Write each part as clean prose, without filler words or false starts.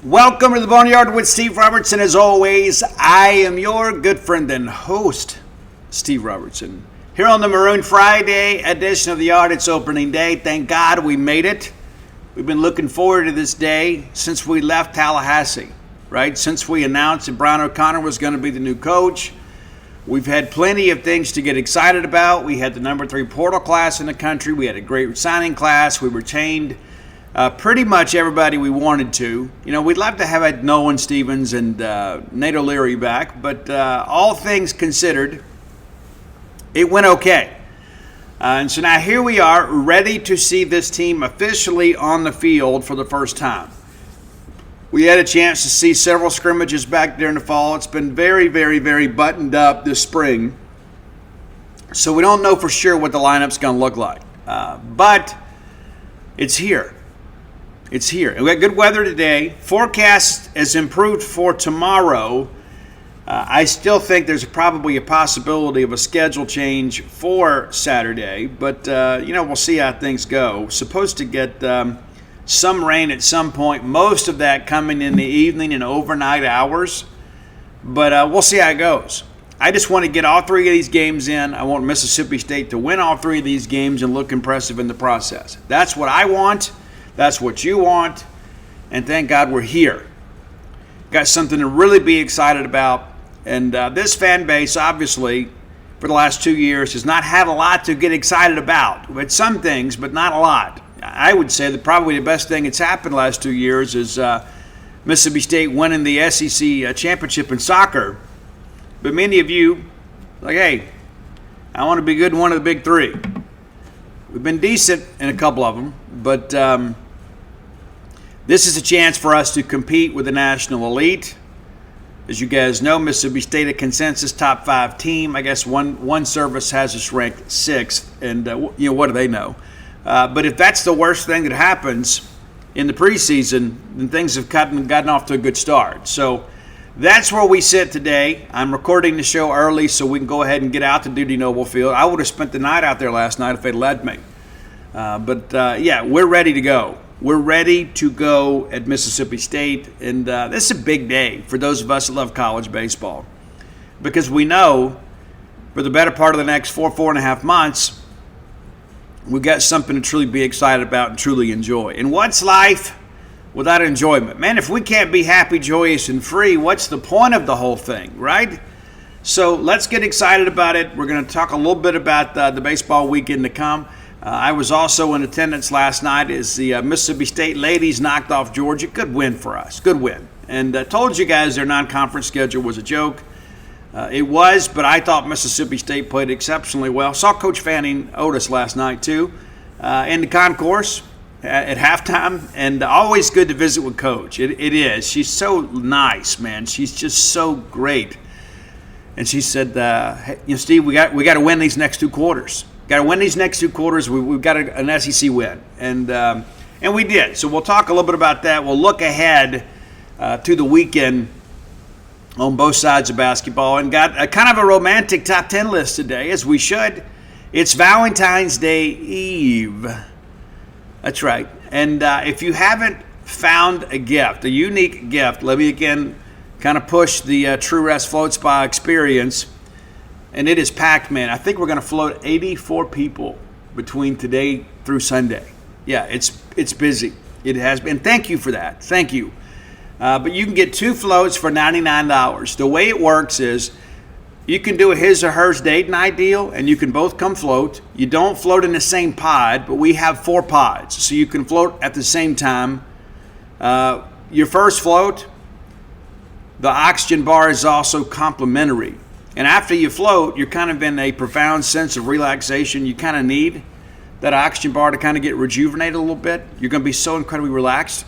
Welcome to the Boneyard with Steve Robertson. As always, I am your good friend and host, Steve Robertson. Here on the Maroon Friday edition of the Yard, it's opening day. Thank God we made it. We've been looking forward to this day since we left Tallahassee, right? Since we announced that Brian O'Connor was going to be the new coach. We've had plenty of things to get excited about. We had the number 3 portal class in the country. We had a great signing class. We retained pretty much everybody we wanted to. You know, we'd love to have had Nolan Stevens and Nate O'Leary back, but all things considered, it went okay. And so now here we are, ready to see this team officially on the field for the first time. We had a chance to see several scrimmages back there in the fall. It's been very, very, very buttoned up this spring. So we don't know for sure what the lineup's going to look like. But it's here. It's here. We got good weather today. Forecast has improved for tomorrow. I still think there's probably a possibility of a schedule change for Saturday, but we'll see how things go. Supposed to get some rain at some point. Most of that coming in the evening and overnight hours, but we'll see how it goes. I just want to get all 3 of these games in. I want Mississippi State to win all 3 of these games and look impressive in the process. That's what I want. That's what you want, and thank God we're here. Got something to really be excited about, and this fan base, obviously, for the last 2 years has not had a lot to get excited about. We've had some things, but not a lot. I would say that probably the best thing that's happened the last 2 years is Mississippi State winning the SEC championship in soccer. But many of you, like, hey, I want to be good in one of the big 3. We've been decent in a couple of them, but this is a chance for us to compete with the national elite. As you guys know, Mississippi State, a consensus top 5 team. I guess one service has us ranked 6th, and what do they know? But if that's the worst thing that happens in the preseason, then things have gotten off to a good start. So that's where we sit today. I'm recording the show early so we can go ahead and get out to Dudy Noble Field. I would have spent the night out there last night if they'd let me. But we're ready to go. We're ready to go at Mississippi State, and this is a big day for those of us that love college baseball, because we know for the better part of the next 4.5 months, we've got something to truly be excited about and truly enjoy. And what's life without enjoyment? Man, if we can't be happy, joyous, and free, what's the point of the whole thing, right? So let's get excited about it. We're going to talk a little bit about the baseball weekend to come. I was also in attendance last night as the Mississippi State ladies knocked off Georgia. Good win for us. Good win. And I told you guys their non-conference schedule was a joke. It was, but I thought Mississippi State played exceptionally well. Saw Coach Fanning Otis last night, too, in the concourse at halftime. And always good to visit with Coach. It is. She's so nice, man. She's just so great. And she said, hey, Steve, we got to win these next 2 quarters. Got to win these next 2 quarters. We've got an SEC win, and we did. So we'll talk a little bit about that. We'll look ahead to the weekend on both sides of basketball, and got a kind of a romantic top 10 list today, as we should. It's Valentine's Day Eve. That's right. And if you haven't found a gift, a unique gift, let me again kind of push the True Rest Float Spa experience. And it is packed, man. I think we're going to float 84 people between today through Sunday. Yeah, it's busy. It has been. Thank you for that. Thank you. But you can get 2 floats for $99. The way it works is you can do a his or hers date night deal, and you can both come float. You don't float in the same pod, but we have 4 pods, so you can float at the same time. Your first float, the oxygen bar is also complimentary. And after you float, you're kind of in a profound sense of relaxation. You kind of need that oxygen bar to kind of get rejuvenated a little bit. You're going to be so incredibly relaxed.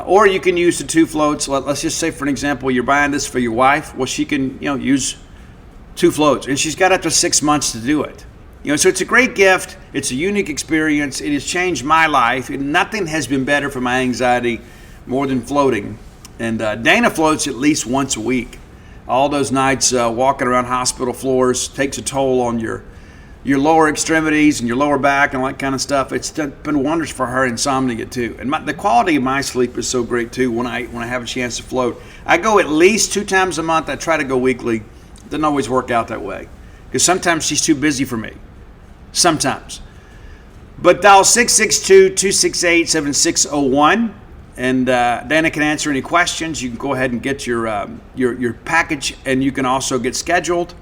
Or you can use the 2 floats. Let's just say, for an example, you're buying this for your wife. Well, she can, use 2 floats. And she's got up to 6 months to do it. So it's a great gift. It's a unique experience. It has changed my life. And nothing has been better for my anxiety more than floating. And Dana floats at least once a week. All those nights walking around hospital floors takes a toll on your your lower extremities and your lower back and all that kind of stuff. It's been wonders for her insomnia too. And the quality of my sleep is so great too when I have a chance to float. I go at least 2 times a month. I try to go weekly. It doesn't always work out that way because sometimes she's too busy for me. Sometimes. But dial 662-268-7601. And Dana can answer any questions. You can go ahead and get your package, and you can also get scheduled.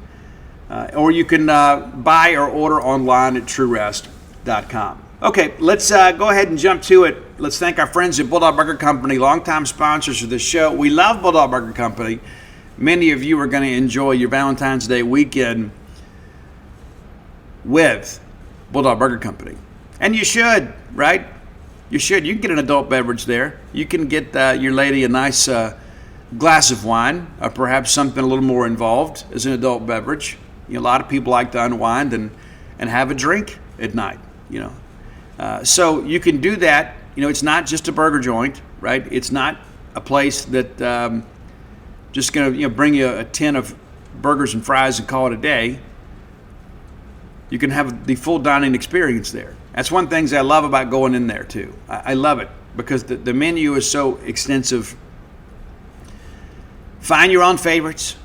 Or you can buy or order online at TrueRest.com. Okay, let's go ahead and jump to it. Let's thank our friends at Bulldog Burger Company, longtime sponsors of this show. We love Bulldog Burger Company. Many of you are going to enjoy your Valentine's Day weekend with Bulldog Burger Company. And you should, right? You should. You can get an adult beverage there. You can get your lady a nice glass of wine, or perhaps something a little more involved as an adult beverage. A lot of people like to unwind and have a drink at night, So you can do that. It's not just a burger joint, right? It's not a place that just going to bring you a tin of burgers and fries and call it a day. You can have the full dining experience there. That's one of the things I love about going in there too. I love it because the menu is so extensive. Find your own favorites.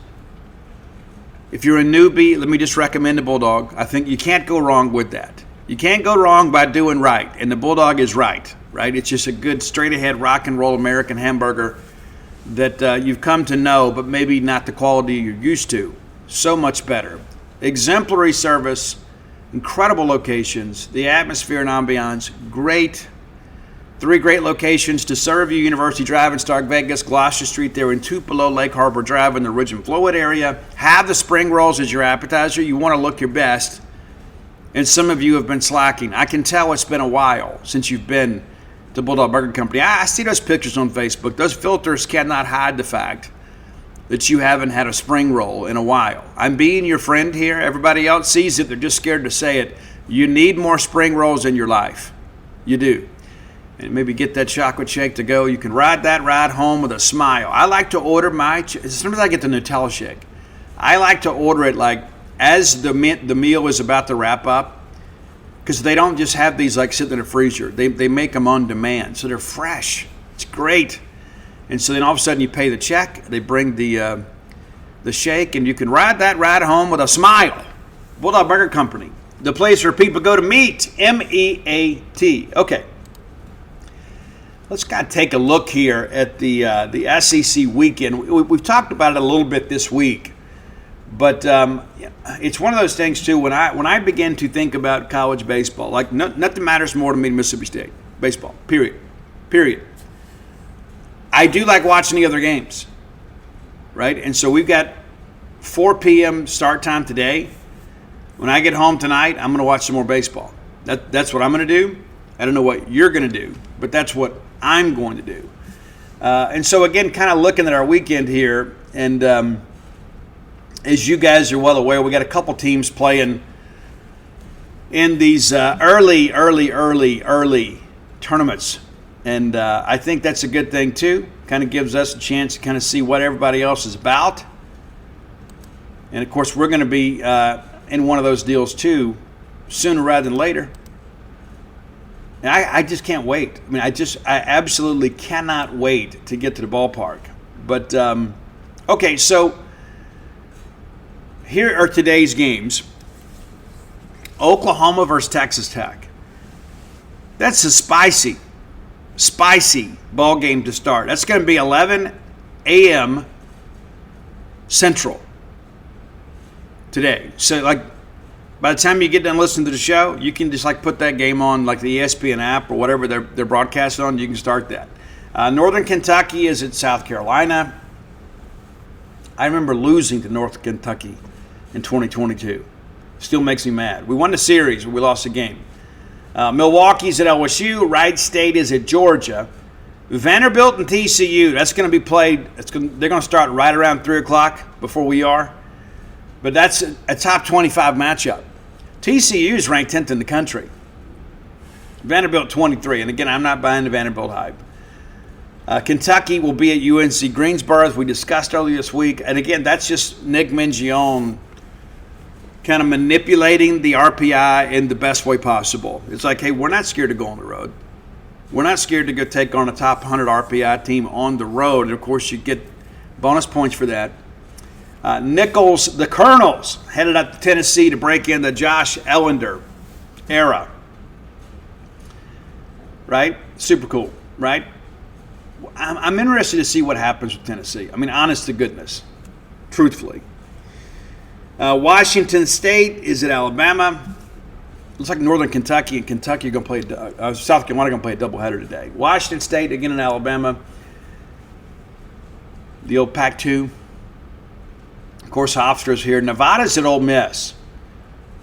If you're a newbie, let me just recommend the Bulldog. I think you can't go wrong with that. You can't go wrong by doing right, and the Bulldog is right? It's just a good, straight-ahead, rock-and-roll American hamburger that you've come to know, but maybe not the quality you're used to. So much better. Exemplary service, incredible locations, the atmosphere and ambiance, great. 3 great locations to serve you: University Drive in Stark Vegas, Gloucester Street there in Tupelo, Lake Harbor Drive in the Ridge and Flowood area. Have the spring rolls as your appetizer. You want to look your best. And some of you have been slacking. I can tell it's been a while since you've been to Bulldog Burger Company. I see those pictures on Facebook. Those filters cannot hide the fact that you haven't had a spring roll in a while. I'm being your friend here. Everybody else sees it. They're just scared to say it. You need more spring rolls in your life. You do. And maybe get that chocolate shake to go. You can ride that ride home with a smile. I like to order as soon as I get the Nutella shake, I like to order it like as the meal is about to wrap up, because they don't just have these like sitting in a freezer. They make them on demand, so they're fresh. It's great. And so then all of a sudden you pay the check. They bring the shake, and you can ride that ride home with a smile. Bulldog Burger Company, the place where people go to meet. MEAT. Okay. Let's kind of take a look here at the SEC weekend. We've talked about it a little bit this week, but it's one of those things too. When I begin to think about college baseball, like nothing matters more to me than Mississippi State baseball. Period. I do like watching the other games, right? And so we've got 4 p.m. start time today. When I get home tonight, I'm going to watch some more baseball. That's what I'm going to do. I don't know what you're going to do, but that's what I'm going to do. And so, again, kind of looking at our weekend here, and as you guys are well aware, we got a couple teams playing in these early tournaments. And I think that's a good thing, too. Kind of gives us a chance to kind of see what everybody else is about. And, of course, we're going to be in one of those deals, too, sooner rather than later. And I just can't wait. I mean, I absolutely cannot wait to get to the ballpark. But, okay, so here are today's games. Oklahoma versus Texas Tech. That's a spicy ball game to start. That's going to be 11 a.m. Central today. So, like, by the time you get done listening to the show, you can just like put that game on like the ESPN app or whatever they're broadcasting on. You can start that. Northern Kentucky is at South Carolina. I remember losing to North Kentucky in 2022. Still makes me mad. We won the series, but we lost the game. Milwaukee's at LSU. Wright State is at Georgia. Vanderbilt and TCU, that's going to be played. They're going to start right around 3 o'clock before we are. But that's a top 25 matchup. TCU is ranked 10th in the country. Vanderbilt 23. And again, I'm not buying the Vanderbilt hype. Kentucky will be at UNC Greensboro, as we discussed earlier this week. And again, that's just Nick Mingione kind of manipulating the RPI in the best way possible. It's like, hey, we're not scared to go on the road. We're not scared to go take on a top 100 RPI team on the road. And, of course, you get bonus points for that. Nichols, the Colonels, headed up to Tennessee to break in the Josh Ellender era. Right? Super cool, right? I'm interested to see what happens with Tennessee. I mean, honest to goodness, truthfully. Washington State is at Alabama. Looks like Northern Kentucky and Kentucky are going to play. South Carolina are going to play a doubleheader today. Washington State again in Alabama. The old Pac-2. Of course, Hofstra's here. Nevada's at Ole Miss,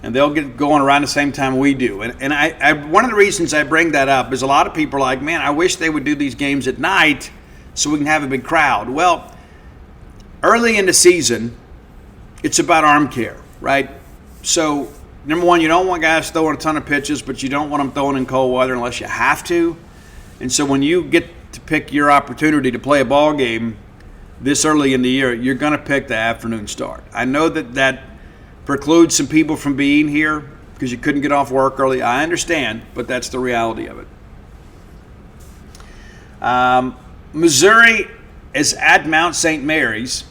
and they'll get going around the same time we do. And I one of the reasons I bring that up is a lot of people are like, man, I wish they would do these games at night so we can have a big crowd. Well, early in the season, it's about arm care, right? So, number one, you don't want guys throwing a ton of pitches, but you don't want them throwing in cold weather unless you have to. And so when you get to pick your opportunity to play a ball game this early in the year, you're going to pick the afternoon start. I know that precludes some people from being here because you couldn't get off work early. I understand, but that's the reality of it. Missouri is at Mount St. Mary's.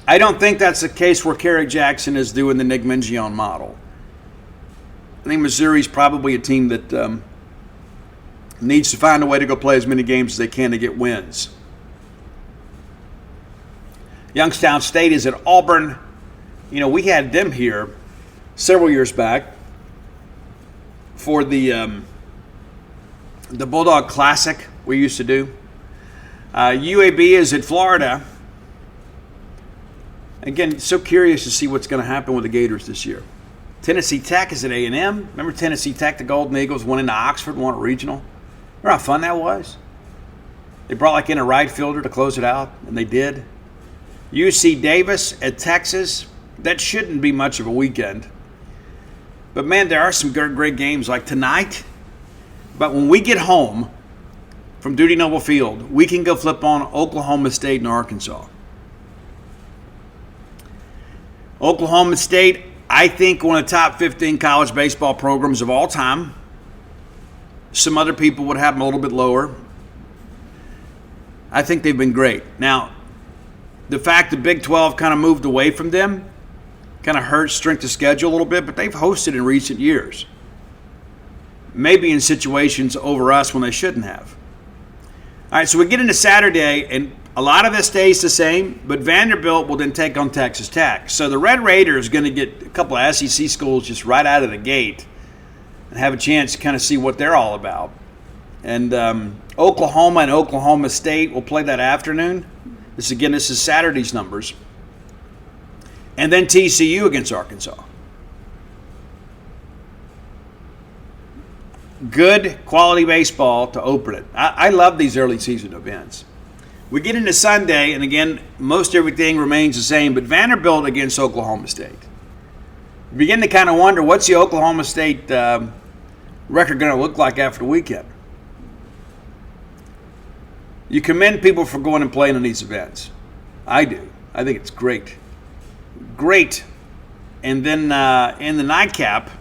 I don't think that's the case where Kerry Jackson is doing the Nick Mingione model. I think Missouri's probably a team that needs to find a way to go play as many games as they can to get wins. Youngstown State is at Auburn. You know, we had them here several years back for the Bulldog Classic we used to do. UAB is at Florida. Again, so curious to see what's going to happen with the Gators this year. Tennessee Tech is at A&M. Remember Tennessee Tech, the Golden Eagles, went into Oxford, won a regional? Remember how fun that was? They brought in a right fielder to close it out, and they did. UC Davis at Texas. That shouldn't be much of a weekend. But, man, there are some great games like tonight. But when we get home from Duty Noble Field, we can go flip on Oklahoma State and Arkansas. Oklahoma State, I think, one of the top 15 college baseball programs of all time. Some other people would have them a little bit lower. I think they've been great. Now, the fact the Big 12 kind of moved away from them kind of hurts strength of schedule a little bit, but they've hosted in recent years. Maybe in situations over us when they shouldn't have. All right, so we get into Saturday, and a lot of it stays the same, but Vanderbilt will then take on Texas Tech. So the Red Raiders are going to get a couple of SEC schools just right out of the gate and have a chance to kind of see what they're all about. And Oklahoma and Oklahoma State will play that afternoon. This is Saturday's numbers. And then TCU against Arkansas. Good quality baseball to open it. I love these early season events. We get into Sunday, and again, most everything remains the same, but Vanderbilt against Oklahoma State. We begin to kind of wonder, what's the Oklahoma State record going to look like after the weekend? You commend people for going and playing in these events. I do. I think it's great. Great. And then in the nightcap,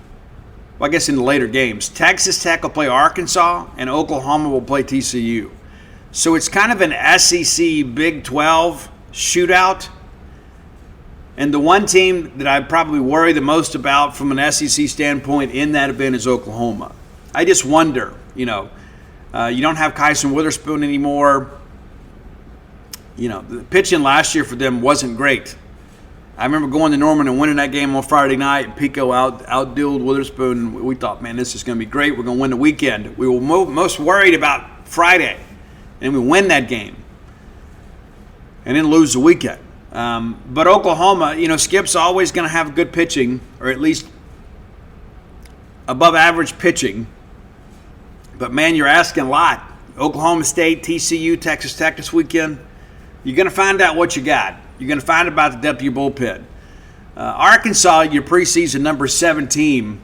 well, I guess in the later games, Texas Tech will play Arkansas, and Oklahoma will play TCU. So it's kind of an SEC Big 12 shootout. And the one team that I probably worry the most about from an SEC standpoint in that event is Oklahoma. I just wonder, you don't have Kyson Witherspoon anymore. The pitching last year for them wasn't great. I remember going to Norman and winning that game on Friday night. Pico outdueled Witherspoon. We thought, man, this is going to be great. We're going to win the weekend. We were most worried about Friday. And we win that game and then lose the weekend. But Oklahoma, Skip's always going to have good pitching, or at least above average pitching. But, man, you're asking a lot. Oklahoma State, TCU, Texas Tech this weekend. You're going to find out what you got. You're going to find about the depth of your bullpen. Arkansas, your preseason number 7 team.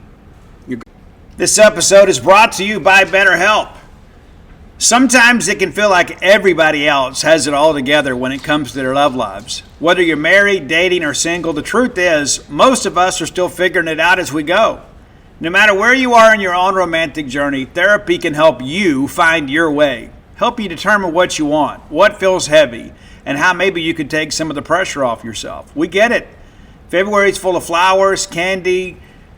This episode is brought to you by BetterHelp. Sometimes it can feel like everybody else has it all together when it comes to their love lives. Whether you're married, dating, or single, the truth is most of us are still figuring it out as we go. No matter where you are in your own romantic journey, therapy can help you find your way, help you determine what you want, what feels heavy, and how maybe you could take some of the pressure off yourself. We get it. February's full of flowers, candy,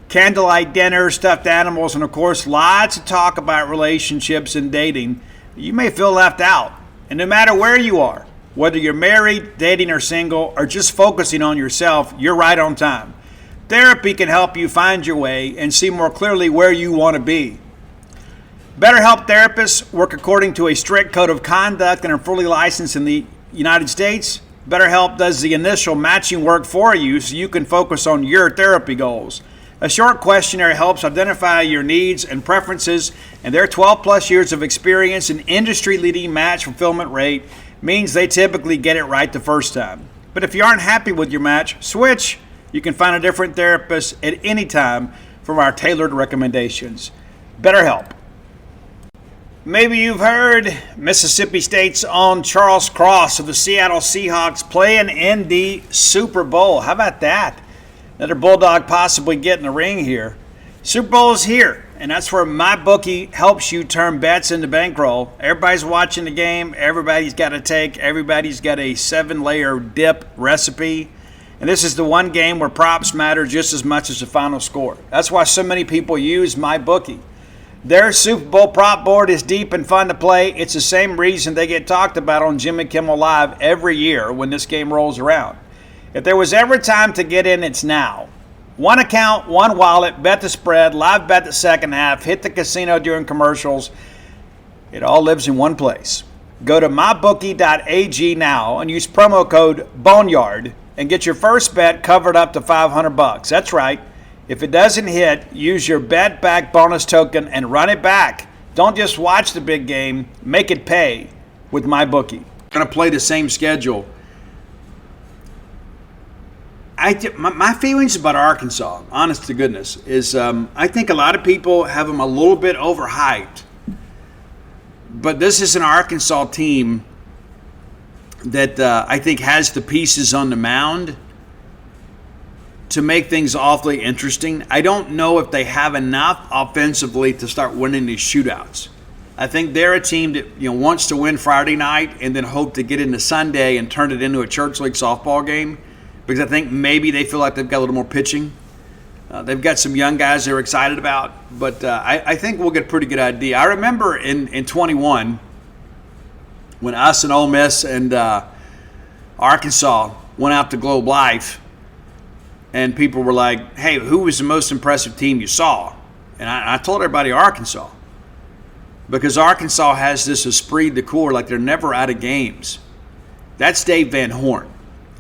candlelight dinners, stuffed animals, and of course, lots of talk about relationships and dating. You may feel left out. And no matter where you are, whether you're married, dating, or single, or just focusing on yourself, you're right on time. Therapy can help you find your way and see more clearly where you want to be. BetterHelp therapists work according to a strict code of conduct and are fully licensed in the United States. BetterHelp does the initial matching work for you so you can focus on your therapy goals. A short questionnaire helps identify your needs and preferences, and their 12-plus years of experience and industry-leading match fulfillment rate means they typically get it right the first time. But if you aren't happy with your match, switch. You can find a different therapist at any time from our tailored recommendations. BetterHelp. Maybe you've heard Mississippi State's own Charles Cross of the Seattle Seahawks playing in the Super Bowl. How about that? Another Bulldog possibly getting a ring here. Super Bowl is here, and that's where MyBookie helps you turn bets into bankroll. Everybody's watching the game. Everybody's got a take. Everybody's got a 7-layer dip recipe. And this is the one game where props matter just as much as the final score. That's why so many people use MyBookie. Their Super Bowl prop board is deep and fun to play. It's the same reason they get talked about on Jimmy Kimmel Live every year when this game rolls around. If there was ever time to get in, it's now. One account, one wallet, bet the spread, live bet the second half, hit the casino during commercials. It all lives in one place. Go to mybookie.ag now and use promo code BONEYARD and get your first bet covered up to $500. That's right. If it doesn't hit, use your bet back bonus token and run it back. Don't just watch the big game, make it pay with MyBookie. Going to play the same schedule. My feelings about Arkansas, honest to goodness, is I think a lot of people have them a little bit overhyped. But this is an Arkansas team that I think has the pieces on the mound to make things awfully interesting. I don't know if they have enough offensively to start winning these shootouts. I think they're a team that wants to win Friday night and then hope to get into Sunday and turn it into a church league softball game. Because I think maybe they feel like they've got a little more pitching. They've got some young guys they're excited about. But I think we'll get a pretty good idea. I remember in 21 when us and Ole Miss and Arkansas went out to Globe Life, and people were like, hey, who was the most impressive team you saw? And I told everybody Arkansas. Because Arkansas has this esprit de corps, like they're never out of games. That's Dave Van Horn.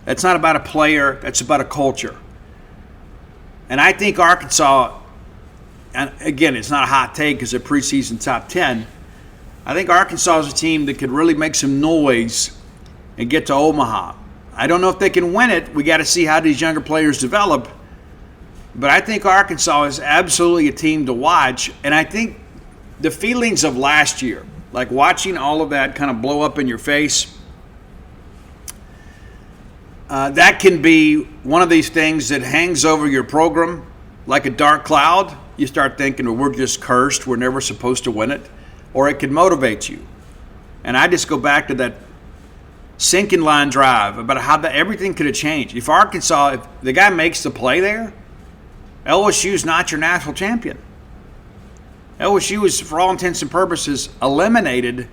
That's not about a player. That's about a culture. And I think Arkansas, and again, it's not a hot take because they're preseason top 10. I think Arkansas is a team that could really make some noise and get to Omaha. I don't know if they can win it. We got to see how these younger players develop. But I think Arkansas is absolutely a team to watch. And I think the feelings of last year, like watching all of that kind of blow up in your face, that can be one of these things that hangs over your program like a dark cloud. You start thinking, well, we're just cursed. We're never supposed to win it. Or it can motivate you. And I just go back to that sinking line drive about how everything could have changed. If Arkansas, if the guy makes the play there, LSU's not your national champion. LSU is, for all intents and purposes, eliminated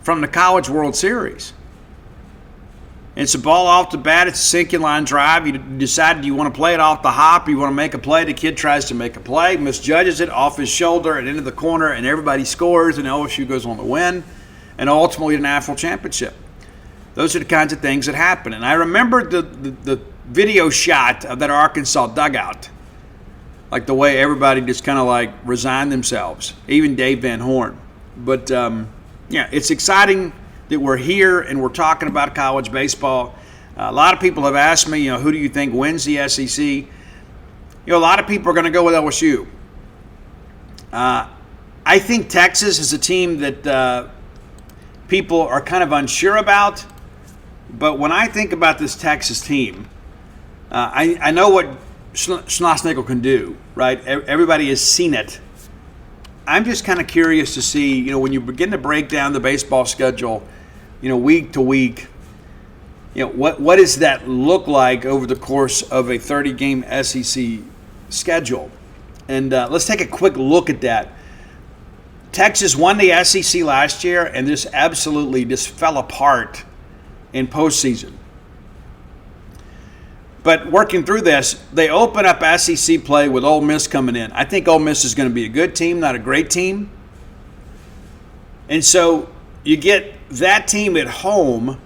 from the College World Series. It's a ball off the bat. It's a sinking line drive. You decide, do you want to play it off the hop? You want to make a play? The kid tries to make a play, misjudges it off his shoulder and into the corner, and everybody scores, and LSU goes on to win, and ultimately the national championship. Those are the kinds of things that happen. And I remember the video shot of that Arkansas dugout, like the way everybody just kind of like resigned themselves, even Dave Van Horn. But, yeah, it's exciting that we're here and we're talking about college baseball. A lot of people have asked me, who do you think wins the SEC? A lot of people are going to go with LSU. I think Texas is a team that people are kind of unsure about. But when I think about this Texas team, I know what Schlossnagle can do, right? Everybody has seen it. I'm just kind of curious to see, when you begin to break down the baseball schedule, week to week, what does that look like over the course of a 30-game SEC schedule? And let's take a quick look at that. Texas won the SEC last year, and this absolutely just fell apart in postseason. But working through this, they open up SEC play with Ole Miss coming in. I think Ole Miss is going to be a good team, not a great team. And so you get that team at home,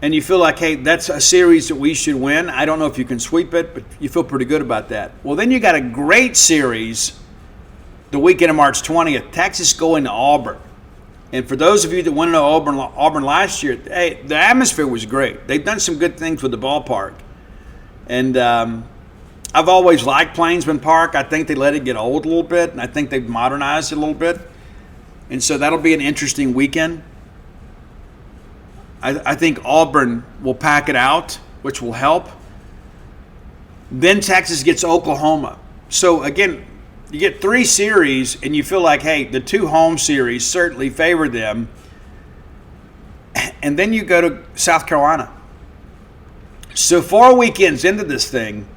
and you feel like, hey, that's a series that we should win. I don't know if you can sweep it, but you feel pretty good about that. Well, then you got a great series the weekend of March 20th, Texas going to Auburn. And for those of you that want to know Auburn last year, hey, the atmosphere was great. They've done some good things with the ballpark. And I've always liked Plainsman Park. I think they let it get old a little bit, and I think they've modernized it a little bit. And so that'll be an interesting weekend. I think Auburn will pack it out, which will help. Then Texas gets Oklahoma. So, again, you get 3 series, and you feel like, hey, the 2 home series certainly favor them. And then you go to South Carolina. So 4 weekends into this thing,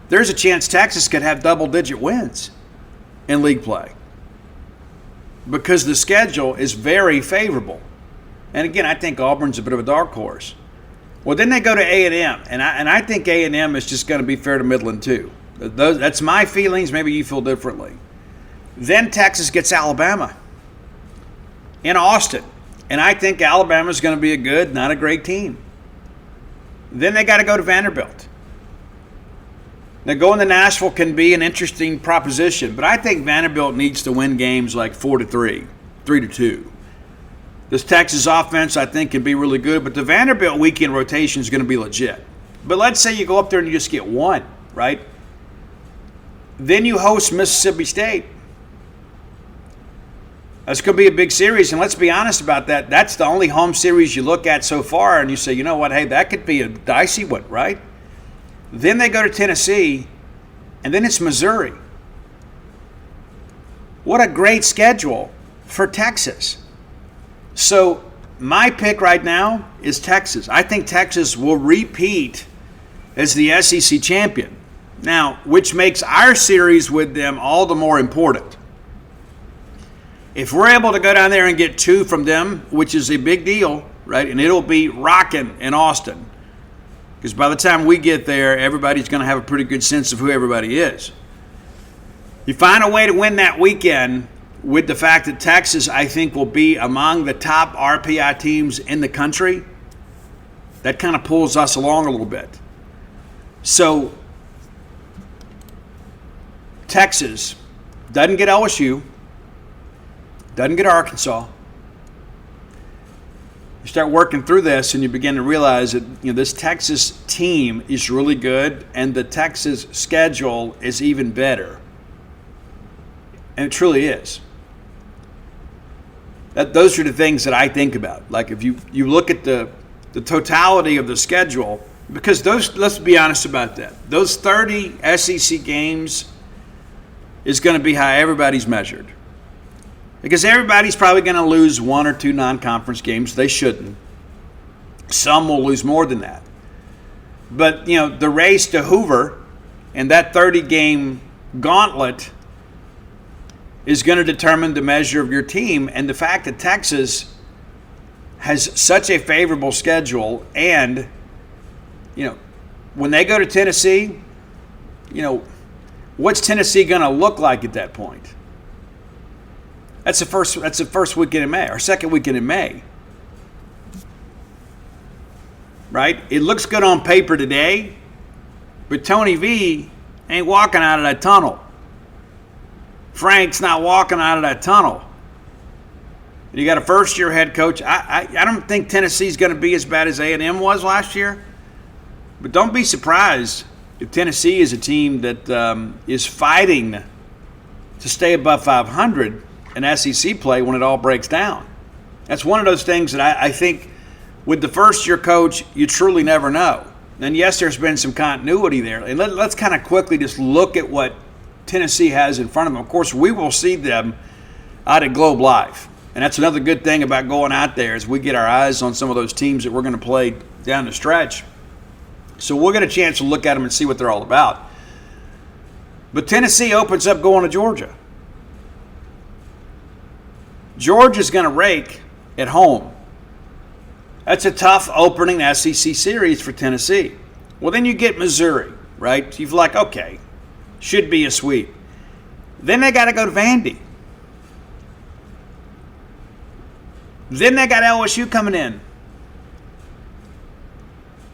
there's a chance Texas could have double-digit wins in league play because the schedule is very favorable. And again, I think Auburn's a bit of a dark horse. Well, then they go to A&M, and I think A&M is just going to be fair to Midland too. That's my feelings. Maybe you feel differently. Then Texas gets Alabama in Austin, and I think Alabama's going to be a good, not a great team. Then they got to go to Vanderbilt. Now, going to Nashville can be an interesting proposition, but I think Vanderbilt needs to win games like 4-3, 3-2. This Texas offense, I think, can be really good, but the Vanderbilt weekend rotation is going to be legit. But let's say you go up there and you just get 1, right? Then you host Mississippi State. That's going to be a big series, and let's be honest about that. That's the only home series you look at so far, and you say, you know what, hey, that could be a dicey one, right? Then they go to Tennessee, and then it's Missouri. What a great schedule for Texas. So my pick right now is Texas. I think Texas will repeat as the SEC champion. Now, which makes our series with them all the more important. If we're able to go down there and get 2 from them, which is a big deal, right? And it'll be rocking in Austin. Because by the time we get there, everybody's going to have a pretty good sense of who everybody is. You find a way to win that weekend with the fact that Texas, I think, will be among the top RPI teams in the country. That kind of pulls us along a little bit. So, Texas doesn't get LSU, doesn't get Arkansas. You start working through this and you begin to realize that this Texas team is really good and the Texas schedule is even better. And it truly is. Those are the things that I think about. Like if you look at the totality of the schedule, because those, let's be honest about that, those 30 SEC games is going to be how everybody's measured. Because everybody's probably going to lose 1 or 2 non-conference games. They shouldn't. Some will lose more than that. But, the race to Hoover and that 30-game gauntlet is going to determine the measure of your team. And the fact that Texas has such a favorable schedule and, when they go to Tennessee, what's Tennessee going to look like at that point? That's the first weekend in May, or second weekend in May. Right? It looks good on paper today, but Tony V ain't walking out of that tunnel. Frank's not walking out of that tunnel. You got a first-year head coach. I don't think Tennessee's going to be as bad as A&M was last year, but don't be surprised if Tennessee is a team that is fighting to stay above 500. in SEC play when it all breaks down. That's one of those things that I think with the first-year coach, you truly never know. And yes, there's been some continuity there. And let's kind of quickly just look at what Tennessee has in front of them. Of course, we will see them out at Globe Life. And that's another good thing about going out there is we get our eyes on some of those teams that we're going to play down the stretch. So we'll get a chance to look at them and see what they're all about. But Tennessee opens up going to Georgia. Georgia's going to rake at home. That's a tough opening SEC series for Tennessee. Well, then you get Missouri, right? You're like, okay, should be a sweep. Then they got to go to Vandy. Then they got LSU coming in.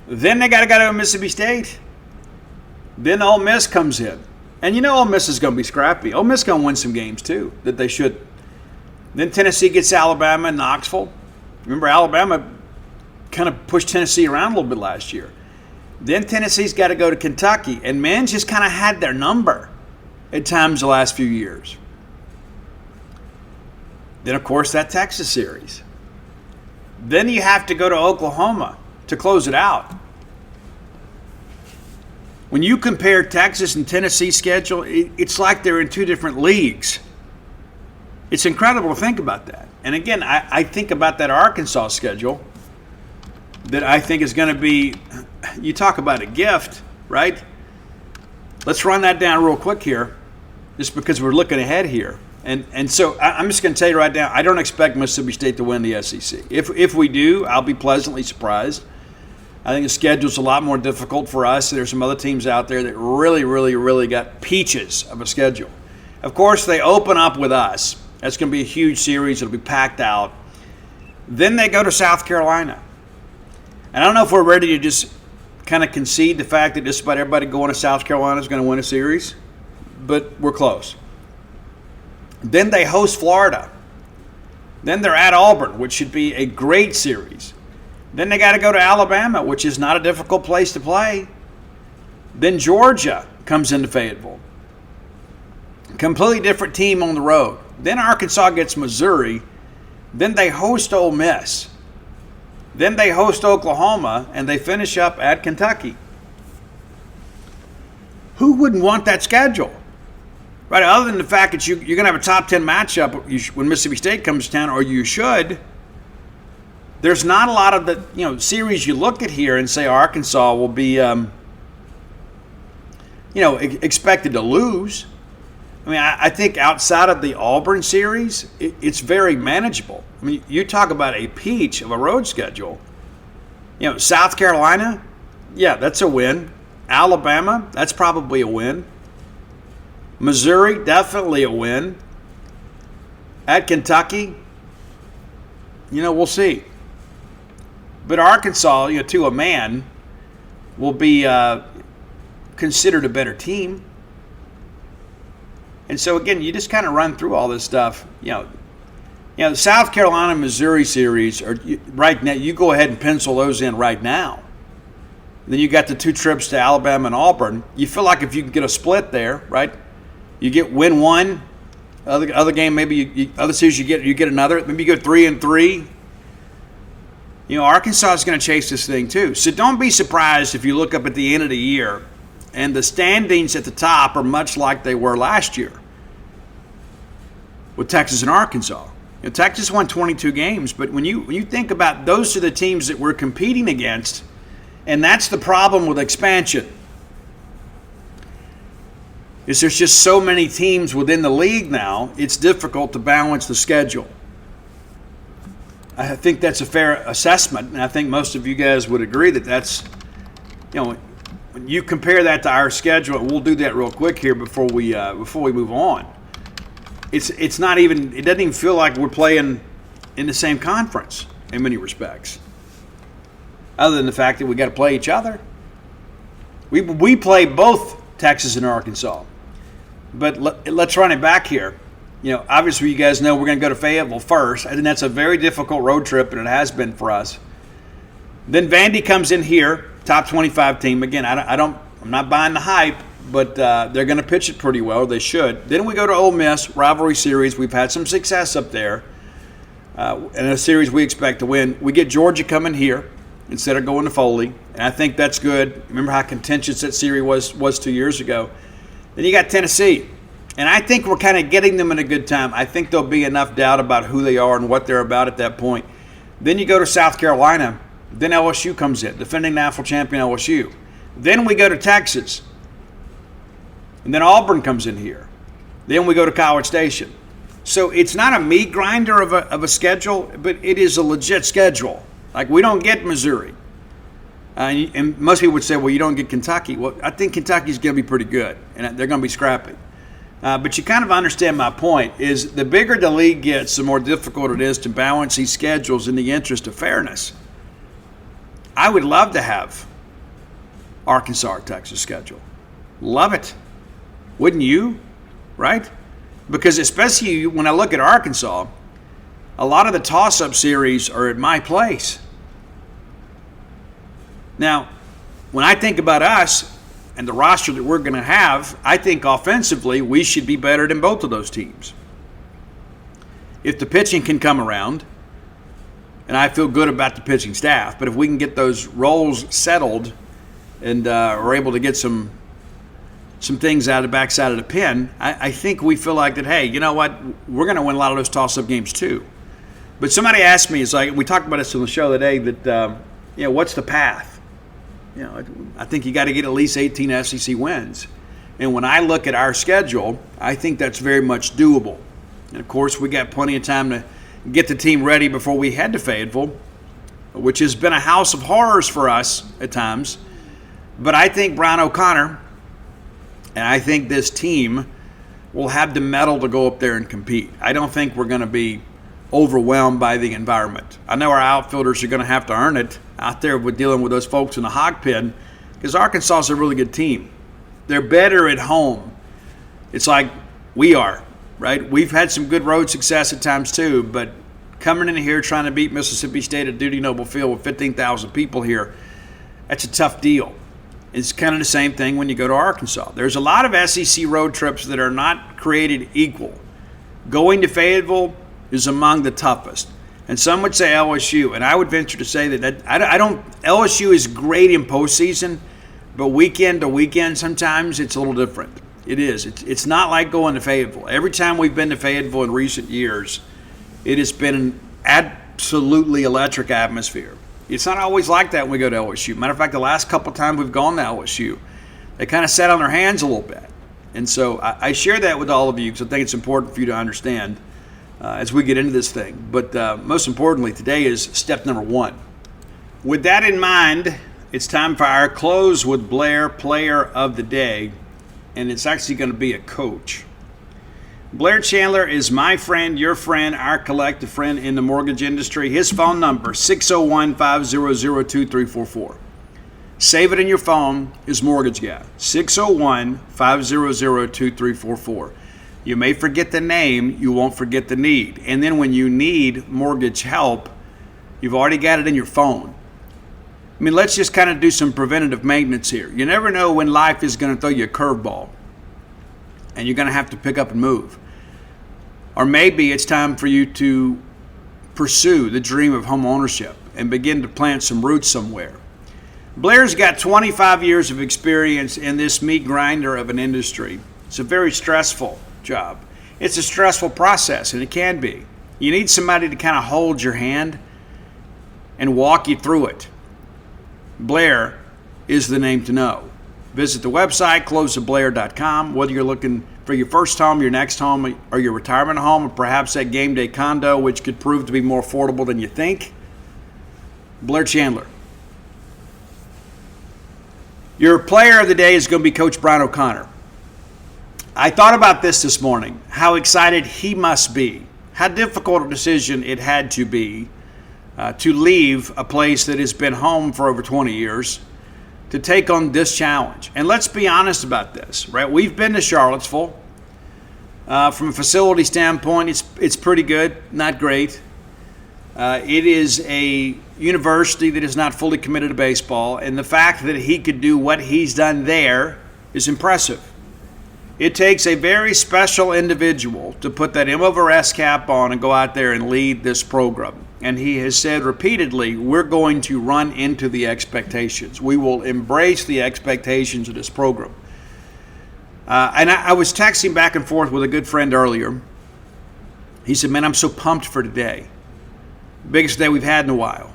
Then they got to go to Mississippi State. Then Ole Miss comes in. And you know Ole Miss is going to be scrappy. Ole Miss is going to win some games too that they should. Then Tennessee gets Alabama and Knoxville. Remember, Alabama kind of pushed Tennessee around a little bit last year. Then Tennessee's got to go to Kentucky. And men's just kind of had their number at times the last few years. Then, of course, that Texas series. Then you have to go to Oklahoma to close it out. When you compare Texas and Tennessee's schedule, it's like they're in two different leagues. It's incredible to think about that. And again, I think about that Arkansas schedule that I think is going to be, you talk about a gift, right? Let's run that down real quick here, just because we're looking ahead here. And so I'm just going to tell you right now, I don't expect Mississippi State to win the SEC. If we do, I'll be pleasantly surprised. I think the schedule's a lot more difficult for us. There's some other teams out there that really got peaches of a schedule. Of course, they open up with us. That's going to be a huge series. It'll be packed out. Then they go to South Carolina. And I don't know if we're ready to just kind of concede the fact that just about everybody going to South Carolina is going to win a series, but we're close. Then they host Florida. Then they're at Auburn, which should be a great series. Then they got to go to Alabama, which is not a difficult place to play. Then Georgia comes into Fayetteville. Completely different team on the road. Then Arkansas gets Missouri. Then they host Ole Miss. Then they host Oklahoma, and they finish up at Kentucky. Who wouldn't want that schedule? Right, other than the fact that you're going to have a top 10 matchup when Mississippi State comes to town, or you should, there's not a lot of the series you look at here and say Arkansas will be expected to lose. I mean, I think outside of the Auburn series, it's very manageable. I mean, you talk about a peach of a road schedule. South Carolina, yeah, that's a win. Alabama, that's probably a win. Missouri, definitely a win. At Kentucky, we'll see. But Arkansas, to a man, will be considered a better team. And so, again, you just kind of run through all this stuff. The South Carolina-Missouri series, right now, you go ahead and pencil those in right now. Then you got the two trips to Alabama and Auburn. You feel like if you can get a split there, right? You win one, other game maybe other series you get another. Maybe you go 3-3. Arkansas is going to chase this thing too. So don't be surprised if you look up at the end of the year and the standings at the top are much like they were last year with Texas and Arkansas. Texas won 22 games, but when you think about those are the teams that we're competing against, and that's the problem with expansion. Is there's just so many teams within the league now, it's difficult to balance the schedule. I think that's a fair assessment, and I think most of you guys would agree that that's, when you compare that to our schedule, we'll do that real quick here before we move on. It doesn't even feel like we're playing in the same conference in many respects, other than the fact that we got to play each other. We play both Texas and Arkansas. But let's run it back here. Obviously you guys know we're going to go to Fayetteville first. I think that's a very difficult road trip, and it has been for us. Then Vandy comes in here, top 25 team. Again, I'm not buying the hype, but they're going to pitch it pretty well. They should. Then we go to Ole Miss, rivalry series. We've had some success up there. In a series we expect to win. We get Georgia coming here instead of going to Foley, and I think that's good. Remember how contentious that series was 2 years ago. Then you got Tennessee, and I think we're kind of getting them in a good time. I think there'll be enough doubt about who they are and what they're about at that point. Then you go to South Carolina. Then LSU comes in, defending national champion LSU. Then we go to Texas, and then Auburn comes in here. Then we go to College Station. So it's not a meat grinder of a schedule, but it is a legit schedule. Like, we don't get Missouri. And most people would say, well, you don't get Kentucky. Well, I think Kentucky's going to be pretty good, and they're going to be scrappy. But you kind of understand my point, is the bigger the league gets, the more difficult it is to balance these schedules in the interest of fairness. I would love to have Arkansas or Texas schedule. Love it. Wouldn't you? Right? Because especially when I look at Arkansas, a lot of the toss-up series are at my place. Now, when I think about us and the roster that we're going to have, I think offensively we should be better than both of those teams. If the pitching can come around, and I feel good about the pitching staff, but if we can get those roles settled and are able to get some things out of the backside of the pen, I think we feel like that, hey, you know what, we're going to win a lot of those toss-up games too. But somebody asked me, it's like, we talked about this on the show today, that, what's the path? I think you got to get at least 18 SEC wins. And when I look at our schedule, I think that's very much doable. And, of course, we got plenty of time to get the team ready before we head to Fayetteville, which has been a house of horrors for us at times. But I think Brian O'Connor and I think this team will have the mettle to go up there and compete. I don't think we're going to be overwhelmed by the environment. I know our outfielders are going to have to earn it out there with dealing with those folks in the hog pen, because Arkansas is a really good team. They're better at home. It's like we are, right? We've had some good road success at times too, but coming in here trying to beat Mississippi State at Duty Noble Field with 15,000 people here, that's a tough deal. It's kind of the same thing when you go to Arkansas. There's a lot of SEC road trips that are not created equal. Going to Fayetteville is among the toughest. And some would say LSU, and I would venture to say that LSU is great in postseason, but weekend to weekend sometimes it's a little different. It is. It's not like going to Fayetteville. Every time we've been to Fayetteville in recent years, it has been an absolutely electric atmosphere. It's not always like that when we go to LSU. Matter of fact, the last couple times we've gone to LSU, they kind of sat on their hands a little bit. And so I share that with all of you because I think it's important for you to understand as we get into this thing. But most importantly, today is step number 1. With that in mind, it's time for our Close with Blair Player of the Day, and it's actually going to be a coach. Blair Chandler is my friend, your friend, our collective friend in the mortgage industry. His phone number, 601-500-2344. Save it in your phone, his mortgage guy, 601-500-2344. You may forget the name, you won't forget the need. And then when you need mortgage help, you've already got it in your phone. I mean, let's just kind of do some preventative maintenance here. You never know when life is going to throw you a curveball, and you're going to have to pick up and move. Or maybe it's time for you to pursue the dream of home ownership and begin to plant some roots somewhere. Blair's got 25 years of experience in this meat grinder of an industry. It's a very stressful job. It's a stressful process, and it can be. You need somebody to kind of hold your hand and walk you through it. Blair is the name to know. Visit the website, closewithblair.com. Whether you're looking for your first home, your next home, or your retirement home, or perhaps that game day condo, which could prove to be more affordable than you think, Blair Chandler. Your player of the day is going to be Coach Brian O'Connor. I thought about this morning, how excited he must be, how difficult a decision it had to be to leave a place that has been home for over 20 years to take on this challenge. And let's be honest about this, right? We've been to Charlottesville. From a facility standpoint, it's pretty good, not great. It is a university that is not fully committed to baseball, and the fact that he could do what he's done there is impressive. It takes a very special individual to put that M over S cap on and go out there and lead this program. And he has said repeatedly, we're going to run into the expectations. We will embrace the expectations of this program. And I was texting back and forth with a good friend earlier. He said, man, I'm so pumped for today. Biggest day we've had in a while.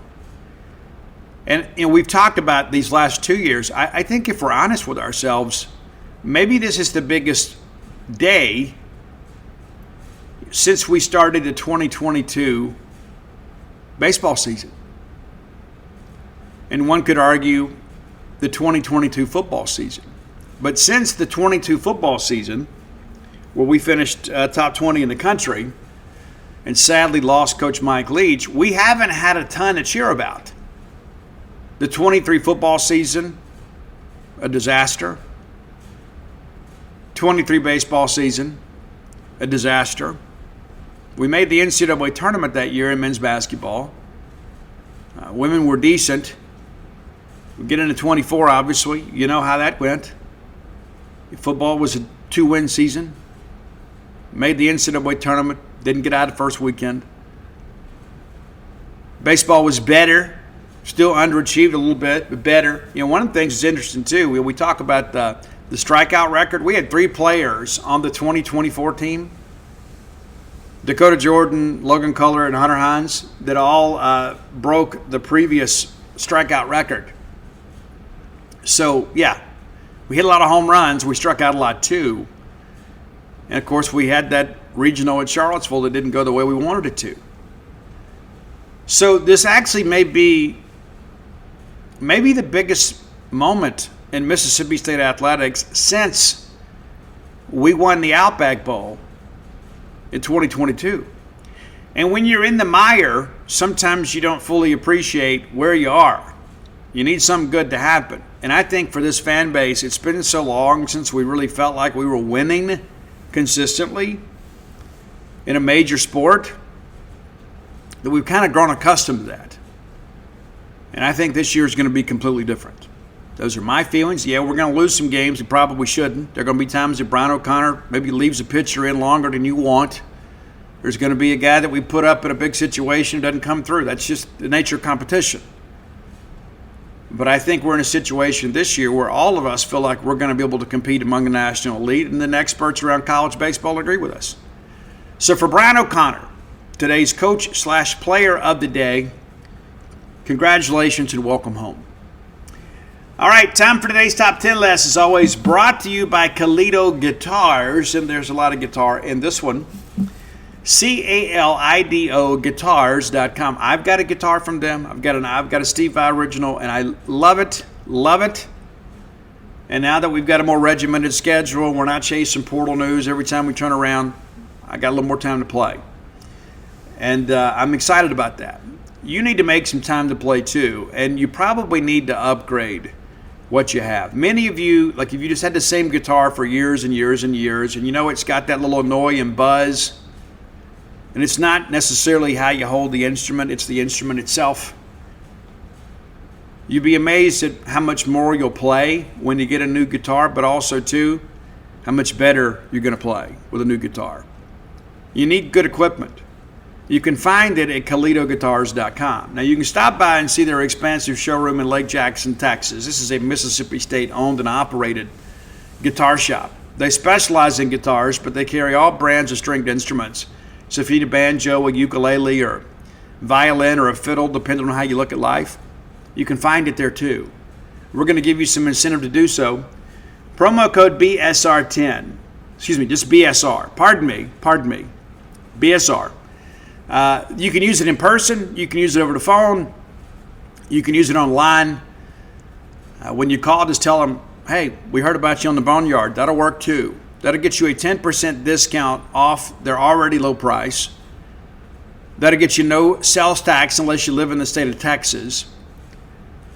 And we've talked about these last 2 years. I think if we're honest with ourselves, maybe this is the biggest day since we started the 2022 baseball season. And one could argue the 2022 football season. But since the 22 football season, where we finished top 20 in the country and sadly lost Coach Mike Leach, we haven't had a ton to cheer about. The 23 football season, a disaster. 23 baseball season, a disaster. We made the NCAA tournament that year in men's basketball. Women were decent. We get into 24, obviously. You know how that went. Football was a 2-win season. Made the NCAA tournament. Didn't get out of the first weekend. Baseball was better. Still underachieved a little bit, but better. You know, one of the things that's interesting, too, we talk about the strikeout record. We had 3 players on the 2024 team, Dakota Jordan, Logan Kohler, and Hunter Hines, that all broke the previous strikeout record. So, yeah, we hit a lot of home runs. We struck out a lot, too. And, of course, we had that regional at Charlottesville that didn't go the way we wanted it to. So this actually may be the biggest moment in Mississippi State athletics since we won the Outback Bowl in 2022. And when you're in the mire, sometimes you don't fully appreciate where you are. You need something good to happen. And I think for this fan base, it's been so long since we really felt like we were winning consistently in a major sport that we've kind of grown accustomed to that. And I think this year is going to be completely different. Those are my feelings. Yeah, we're going to lose some games we probably shouldn't. There are going to be times that Brian O'Connor maybe leaves a pitcher in longer than you want. There's going to be a guy that we put up in a big situation who doesn't come through. That's just the nature of competition. But I think we're in a situation this year where all of us feel like we're going to be able to compete among the national elite, and the experts around college baseball agree with us. So for Brian O'Connor, today's coach/player of the day, congratulations and welcome home. All right, time for today's Top 10 list. As always, brought to you by Kalido Guitars, and there's a lot of guitar in this one. CALIDO guitars.com. I've got a guitar from them. I've got a Steve Vai original, and I love it. And now that we've got a more regimented schedule, we're not chasing portal news every time we turn around. I got a little more time to play. And I'm excited about that. You need to make some time to play too, and you probably need to upgrade what you have. Many of you, like if you just had the same guitar for years and years and years, and you know it's got that little annoying buzz, and it's not necessarily how you hold the instrument, it's the instrument itself. You'd be amazed at how much more you'll play when you get a new guitar, but also too, how much better you're going to play with a new guitar. You need good equipment. You can find it at KalidoGuitars.com. Now, you can stop by and see their expansive showroom in Lake Jackson, Texas. This is a Mississippi State owned and operated guitar shop. They specialize in guitars, but they carry all brands of stringed instruments. So if you need a banjo, a ukulele, or violin, or a fiddle, depending on how you look at life, you can find it there too. We're going to give you some incentive to do so. Promo code BSR10. Excuse me, just BSR. Pardon me. BSR. You can use it in person. You can use it over the phone. You can use it online. When you call, just tell them, hey, we heard about you on the Boneyard. That'll work too. That'll get you a 10% discount off their already low price. That'll get you no sales tax unless you live in the state of Texas.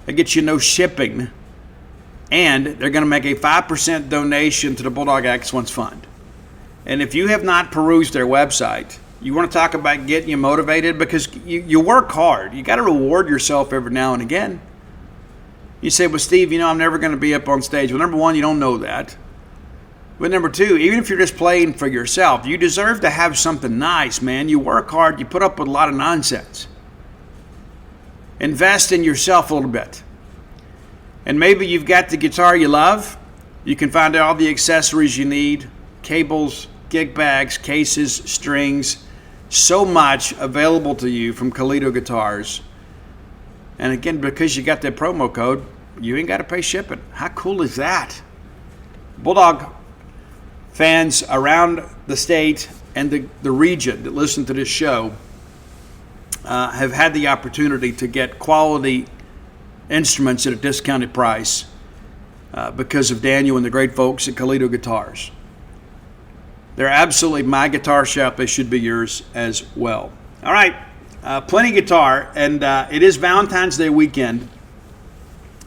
That'll get you no shipping. And they're going to make a 5% donation to the Bulldog Excellence Fund. And if you have not perused their website, you want to talk about getting you motivated because you work hard. You got to reward yourself every now and again. You say, well, Steve, I'm never going to be up on stage. Well, number one, you don't know that. But number two, even if you're just playing for yourself, you deserve to have something nice, man. You work hard. You put up with a lot of nonsense. Invest in yourself a little bit. And maybe you've got the guitar you love. You can find all the accessories you need, cables, gig bags, cases, strings, so much available to you from Kalido Guitars. And again, because you got that promo code, you ain't got to pay shipping. How cool is that? Bulldog fans around the state and the region that listen to this show have had the opportunity to get quality instruments at a discounted price because of Daniel and the great folks at Kalido Guitars. They're absolutely my guitar shop. They should be yours as well. All right, plenty guitar, and it is Valentine's Day weekend,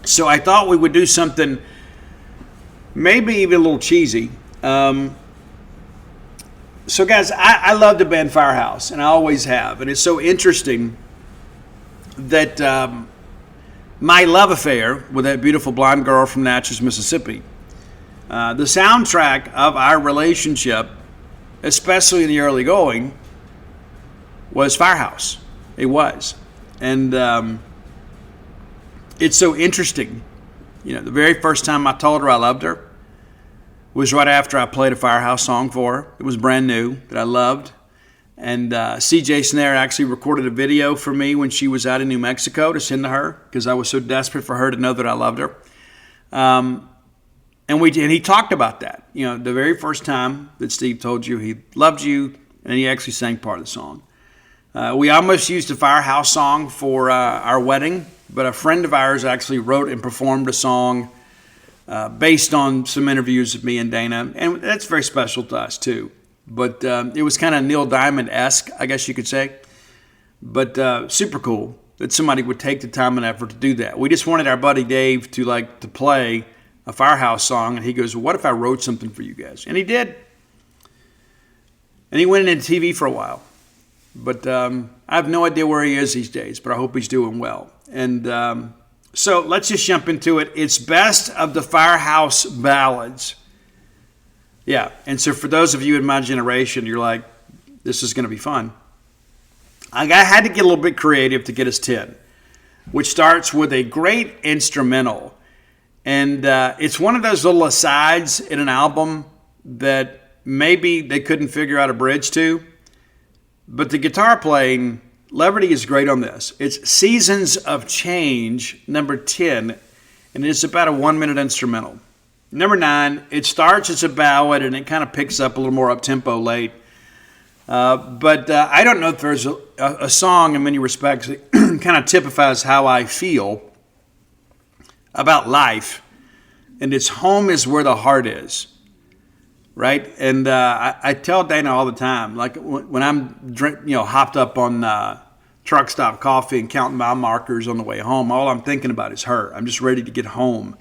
so I thought we would do something maybe even a little cheesy. So guys, I love the band Firehouse, and I always have, and it's so interesting that my love affair with that beautiful blonde girl from Natchez, Mississippi, the soundtrack of our relationship, especially in the early going, was Firehouse. It was. And it's so interesting. The very first time I told her I loved her was right after I played a Firehouse song for her. It was brand new that I loved. And CJ Snare actually recorded a video for me when she was out in New Mexico to send to her because I was so desperate for her to know that I loved her. And he talked about that. The very first time that Steve told you he loved you, and he actually sang part of the song. We almost used a Firehouse song for our wedding, but a friend of ours actually wrote and performed a song based on some interviews of me and Dana, and that's very special to us too. But it was kind of Neil Diamond-esque, I guess you could say. But super cool that somebody would take the time and effort to do that. We just wanted our buddy Dave to play a Firehouse song, and he goes, well, what if I wrote something for you guys? And he did. And he went into TV for a while. But I have no idea where he is these days, but I hope he's doing well. And so let's just jump into it. It's Best of the Firehouse Ballads. Yeah, and so for those of you in my generation, you're like, this is going to be fun. I had to get a little bit creative to get us 10, which starts with a great instrumental. And it's one of those little asides in an album that maybe they couldn't figure out a bridge to. But the guitar playing, Leverty is great on this. It's Seasons of Change, number 10, and it's about a 1-minute instrumental. Number 9, it starts as a ballad, and it kind of picks up a little more up-tempo late. But I don't know if there's a song in many respects that kind of typifies how I feel about life, and it's home is where the heart is, right? And I tell Dana all the time, like when I'm hopped up on truck stop coffee and counting mile markers on the way home, all I'm thinking about is her. I'm just ready to get home.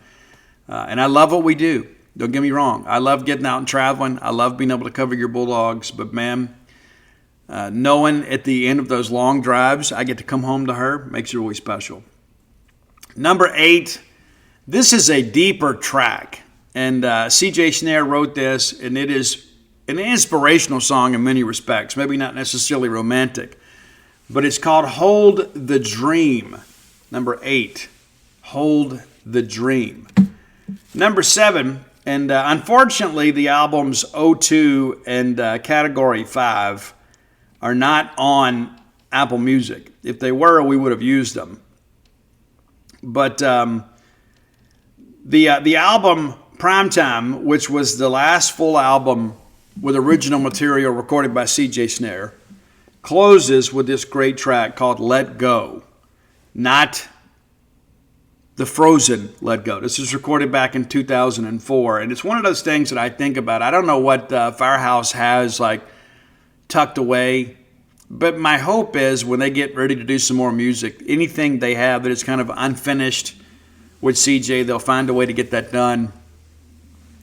And I love what we do. Don't get me wrong. I love getting out and traveling. I love being able to cover your Bulldogs. But, man, knowing at the end of those long drives I get to come home to her makes it really special. Number 8, this is a deeper track. And CJ Snare wrote this, and it is an inspirational song in many respects. Maybe not necessarily romantic. But it's called Hold the Dream. Number 8, Hold the Dream. Number 7, and unfortunately the albums 02 and Category 5 are not on Apple Music. If they were, we would have used them. But the album Primetime, which was the last full album with original material recorded by CJ Snare, closes with this great track called Let Go, not the Frozen Let Go. This was recorded back in 2004, and it's one of those things that I think about. I don't know what Firehouse has tucked away, but my hope is when they get ready to do some more music, anything they have that is kind of unfinished with CJ, they'll find a way to get that done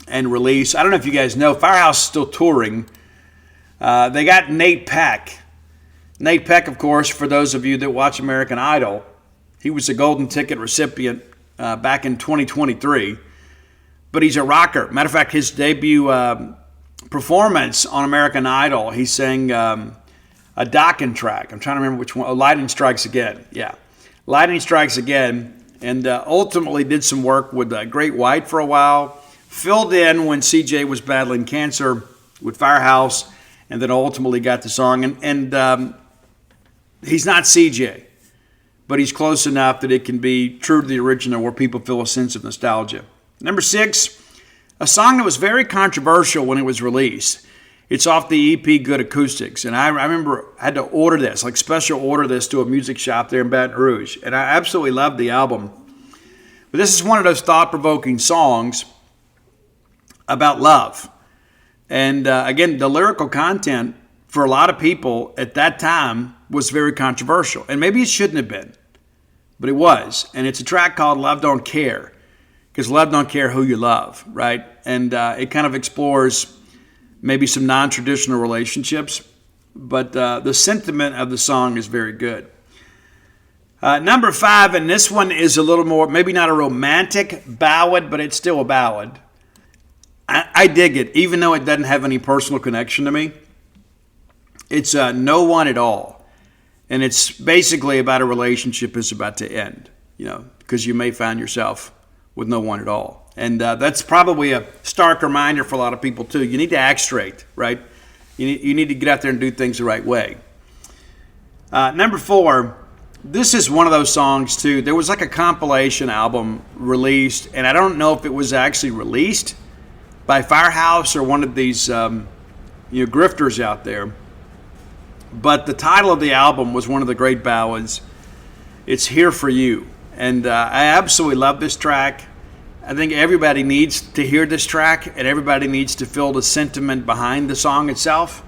and release. I don't know if you guys know, Firehouse is still touring. They got Nate Peck. Nate Peck, of course, for those of you that watch American Idol, he was a golden ticket recipient back in 2023. But he's a rocker. Matter of fact, his debut performance on American Idol, he sang a Dokken track. I'm trying to remember which one. Oh, Lightning Strikes Again. Yeah. Lightning Strikes Again. And ultimately did some work with Great White for a while. Filled in when CJ was battling cancer with Firehouse. And then ultimately got the song. And he's not CJ. But he's close enough that it can be true to the original where people feel a sense of nostalgia. Number 6, a song that was very controversial when it was released. It's off the EP Good Acoustics. And I remember I had to order this, like special order this to a music shop there in Baton Rouge. And I absolutely loved the album. But this is one of those thought-provoking songs about love. And again, the lyrical content for a lot of people at that time was very controversial. And maybe it shouldn't have been, but it was. And it's a track called Love Don't Care, because love don't care who you love, right? And it kind of explores maybe some non-traditional relationships, but the sentiment of the song is very good. Number 5, and this one is a little more, maybe not a romantic ballad, but it's still a ballad. I dig it, even though it doesn't have any personal connection to me. It's No One at All. And it's basically about a relationship that's about to end, because you may find yourself with no one at all. And that's probably a stark reminder for a lot of people, too. You need to act straight, right? You need to get out there and do things the right way. Number 4, this is one of those songs, too. There was like a compilation album released, and I don't know if it was actually released by Firehouse or one of these grifters out there. But the title of the album was one of the great ballads. It's Here For You. And I absolutely love this track. I think everybody needs to hear this track, and everybody needs to feel the sentiment behind the song itself,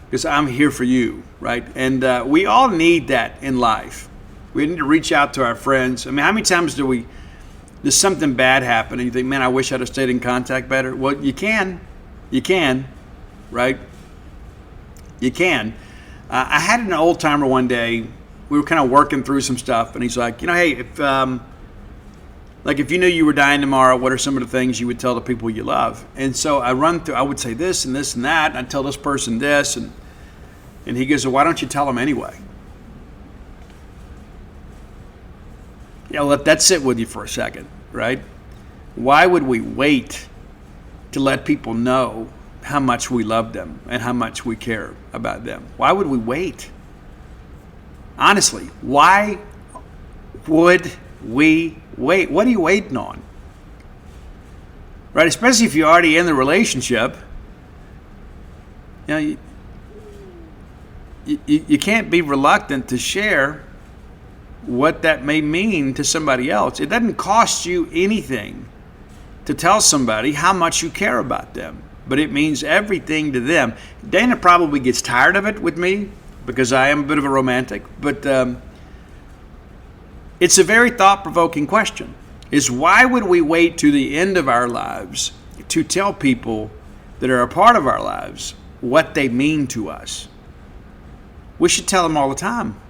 because I'm here for you, right? And we all need that in life. We need to reach out to our friends. I mean, how many times does something bad happen and you think, man, I wish I'd have stayed in contact better? Well, you can, right? You can. I had an old timer one day. We were kind of working through some stuff, and he's like, hey, if you knew you were dying tomorrow, what are some of the things you would tell the people you love? And so I would say this and this and that, and I'd tell this person this, and he goes, well, why don't you tell them anyway? Let that sit with you for a second, right? Why would we wait to let people know how much we love them and how much we care about them? Why would we wait? Honestly, why would we wait? What are you waiting on? Right? Especially if you're already in the relationship. You can't be reluctant to share what that may mean to somebody else. It doesn't cost you anything to tell somebody how much you care about them, but it means everything to them. Dana probably gets tired of it with me because I am a bit of a romantic, but it's a very thought-provoking question, is why would we wait to the end of our lives to tell people that are a part of our lives what they mean to us? We should tell them all the time.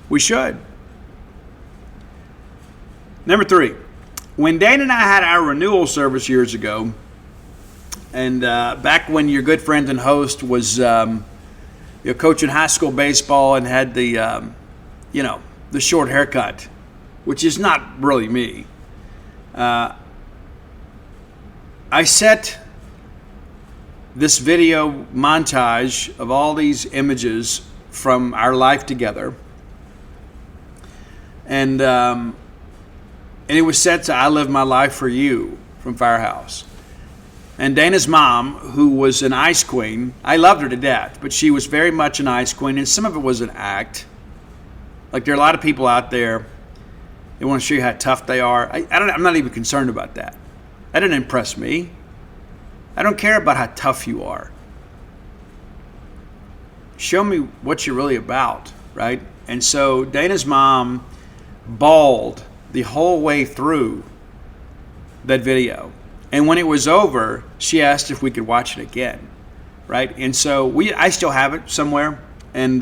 We should. Number 3, when Dana and I had our renewal service years ago, and back when your good friend and host was coaching high school baseball and had the short haircut, which is not really me, I set this video montage of all these images from our life together. And it was set to I Live My Life For You from Firehouse. And Dana's mom, who was an ice queen, I loved her to death, but she was very much an ice queen, and some of it was an act. Like, there are a lot of people out there, they want to show you how tough they are. I'm not even concerned about that. That didn't impress me. I don't care about how tough you are. Show me what you're really about, right? And so Dana's mom bawled the whole way through that video. And when it was over, she asked if we could watch it again, right? And so I still have it somewhere. And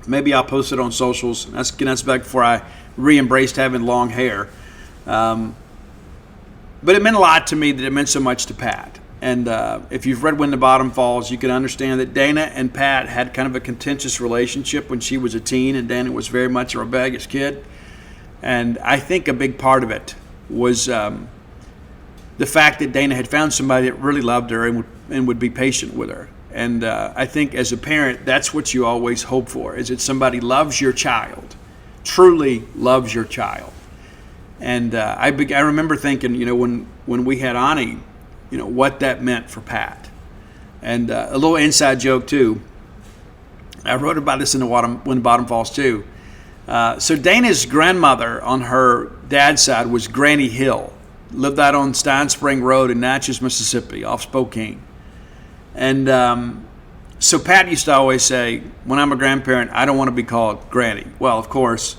Maybe I'll post it on socials. That's back before I re-embraced having long hair. But it meant a lot to me that it meant so much to Pat. And if you've read When the Bottom Falls, you can understand that Dana and Pat had kind of a contentious relationship when she was a teen, and Dana was very much a rebellious kid. And I think a big part of it was the fact that Dana had found somebody that really loved her and would be patient with her. And I think as a parent, that's what you always hope for, is that somebody loves your child, truly loves your child. And I remember thinking, when we had Ani, what that meant for Pat. And a little inside joke, too. I wrote about this in When the Bottom Falls, too. So Dana's grandmother on her dad's side was Granny Hill. Lived out on Stein Spring Road in Natchez, Mississippi, off Spokane. And so Pat used to always say, when I'm a grandparent, I don't want to be called Granny. Well, of course,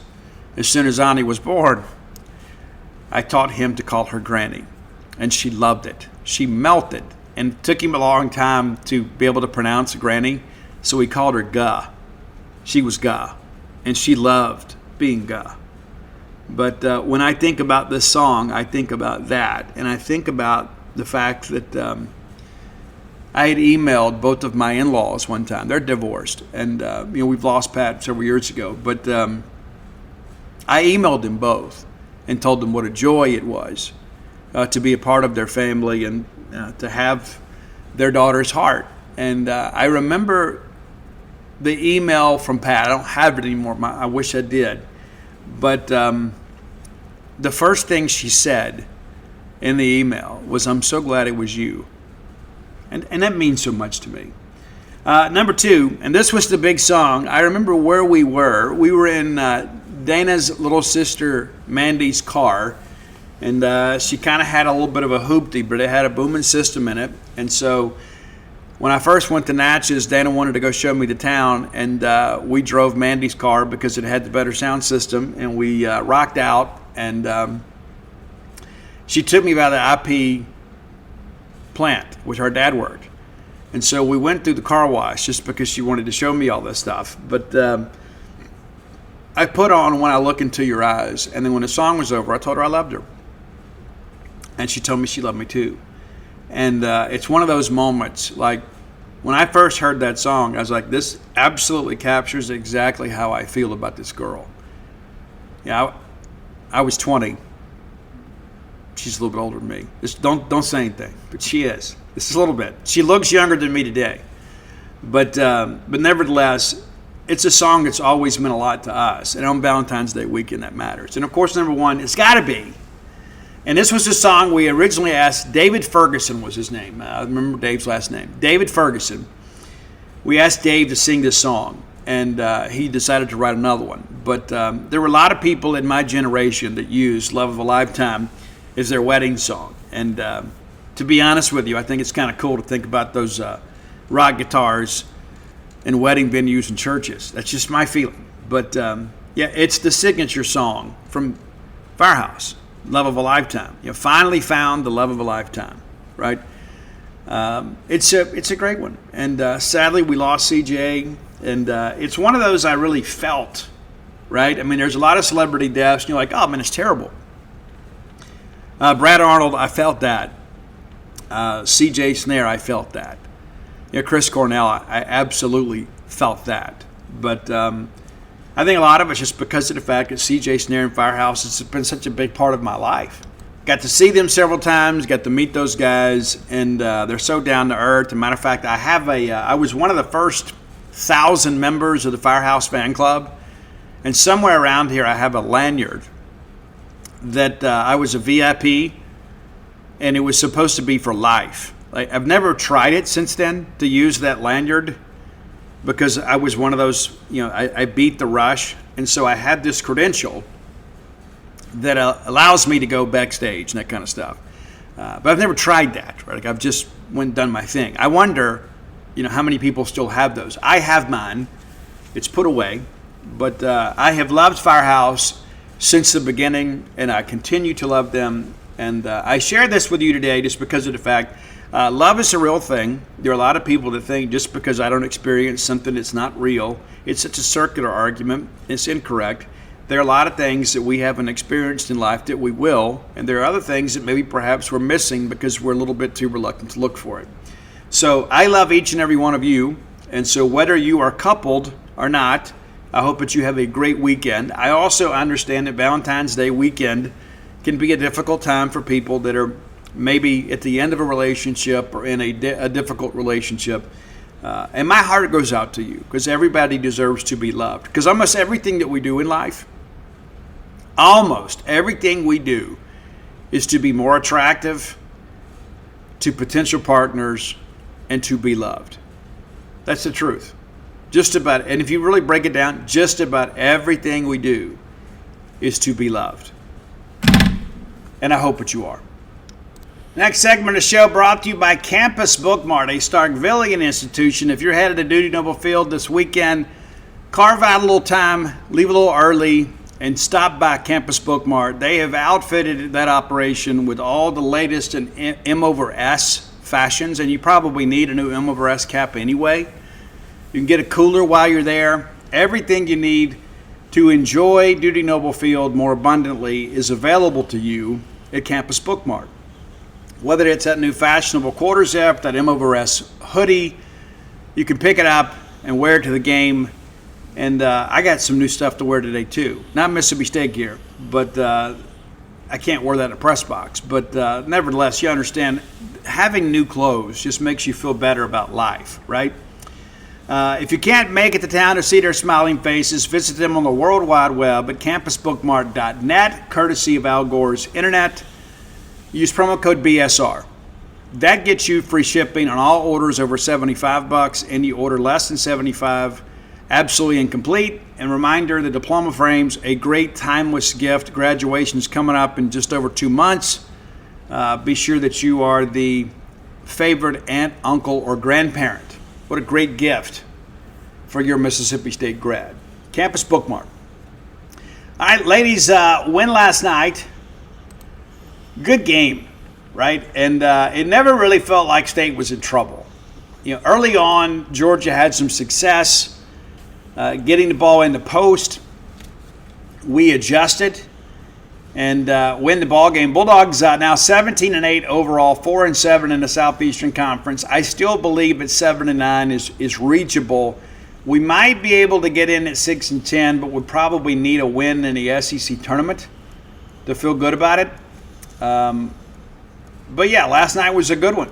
as soon as Ani was born, I taught him to call her Granny. And she loved it. She melted. And it took him a long time to be able to pronounce Granny, so he called her Ga. She was Ga. And she loved being Ga. But when I think about this song, I think about that. And I think about the fact that I had emailed both of my in-laws one time. They're divorced. And, we've lost Pat several years ago. But I emailed them both and told them what a joy it was to be a part of their family and to have their daughter's heart. And I remember the email from Pat. I don't have it anymore. I wish I did. But the first thing she said in the email was, "I'm so glad it was you." And that means so much to me. Number two, and this was the big song. I remember where we were. We were in Dana's little sister Mandy's car. And she kind of had a little bit of a hoopty, but it had a booming system in it. And so when I first went to Natchez, Dana wanted to go show me the town. And we drove Mandy's car because it had the better sound system. And we rocked out. And she took me by the IP plant, which her dad worked. And so we went through the car wash just because she wanted to show me all this stuff. But I put on When I Look Into Your Eyes. And then when the song was over, I told her I loved her. And she told me she loved me too. And it's one of those moments, like when I first heard that song, I was like, this absolutely captures exactly how I feel about this girl. Yeah, I was 20. She's a little bit older than me. Just don't say anything, but she is. Just a little bit. She looks younger than me today. But nevertheless, it's a song that's always meant a lot to us. And on Valentine's Day weekend, that matters. And of course, number one, it's got to be. And this was a song we originally asked. David Ferguson was his name. I remember Dave's last name. David Ferguson. We asked Dave to sing this song, and he decided to write another one. But there were a lot of people in my generation that used Love of a Lifetime as their wedding song. And to be honest with you, I think it's kind of cool to think about those rock guitars in wedding venues and churches. That's just my feeling. But it's the signature song from Firehouse. Love of a Lifetime. Finally found the love of a lifetime, right? It's a great one. And sadly, we lost CJ. And it's one of those I really felt, right? I mean, there's a lot of celebrity deaths, and you're like, oh, man, it's terrible. Brad Arnold, I felt that. CJ Snare, I felt that. Chris Cornell, I absolutely felt that. But I think a lot of it's just because of the fact that CJ Snare and Firehouse has been such a big part of my life. Got to see them several times, got to meet those guys, and they're so down to earth. As a matter of fact, I was one of the first 1,000 members of the Firehouse fan club, and somewhere around here I have a lanyard that I was a VIP, and it was supposed to be for life. Like, I've never tried it since then to use that lanyard, because I was one of those, I beat the rush. And so I had this credential that allows me to go backstage and that kind of stuff. But I've never tried that, right? Like, I've just went and done my thing. I wonder, how many people still have those. I have mine. It's put away. But I have loved Firehouse since the beginning, and I continue to love them. And I share this with you today just because of the fact Love is a real thing. There are a lot of people that think just because I don't experience something that's not real, it's such a circular argument. It's incorrect. There are a lot of things that we haven't experienced in life that we will, and there are other things that maybe perhaps we're missing because we're a little bit too reluctant to look for it. So I love each and every one of you, and so whether you are coupled or not, I hope that you have a great weekend. I also understand that Valentine's Day weekend can be a difficult time for people that are maybe at the end of a relationship or in a difficult relationship. And my heart goes out to you because everybody deserves to be loved. Because almost everything that we do in life, almost everything we do is to be more attractive to potential partners and to be loved. That's the truth. Just about, and if you really break it down, just about everything we do is to be loved. And I hope that you are. Next segment of the show brought to you by Campus Bookmart, a Starkvillian institution. If you're headed to Dudy Noble Field this weekend, carve out a little time, leave a little early, and stop by Campus Bookmart. They have outfitted that operation with all the latest in M over S fashions, and you probably need a new M over S cap anyway. You can get a cooler while you're there. Everything you need to enjoy Dudy Noble Field more abundantly is available to you at Campus Bookmart. Whether it's that new fashionable quarter zip, that M over S hoodie, you can pick it up and wear it to the game. And I got some new stuff to wear today, too. Not Mississippi State gear, but I can't wear that at press box. But nevertheless, you understand, having new clothes just makes you feel better about life, right? If you can't make it to town to see their smiling faces, visit them on the World Wide Web at campusbookmart.net, courtesy of Al Gore's Internet. Use promo code BSR. That gets you free shipping on all orders over $75. Any order less than $75, absolutely incomplete. And reminder, the diploma frame's a great timeless gift. Graduation's coming up in just over 2 months. Be sure that you are the favorite aunt, uncle, or grandparent. What a great gift for your Mississippi State grad. Campus Bookmart. All right, ladies, win last night. Good game, right? And it never really felt like State was in trouble. You know, early on, Georgia had some success getting the ball in the post. We adjusted and win the ball game. Bulldogs now 17-8 overall, 4-7 in the Southeastern Conference. I still believe at 7-9 is reachable. We might be able to get in at 6-10, but would probably need a win in the SEC tournament to feel good about it. But yeah, last night was a good one.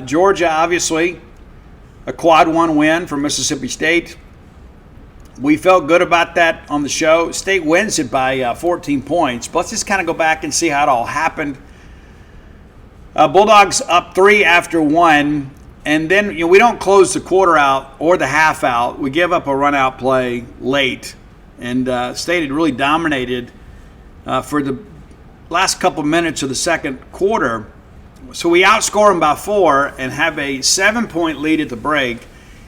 Georgia, obviously, a quad one win for Mississippi State. We felt good about that on the show. State wins it by 14 points. But let's just kind of go back and see how it all happened. Bulldogs up 3 after 1. And then we don't close the quarter out or the half out. We give up a run-out play late. And State had really dominated for the last couple minutes of the second quarter. So we outscore them by 4 and have a 7-point lead at the break.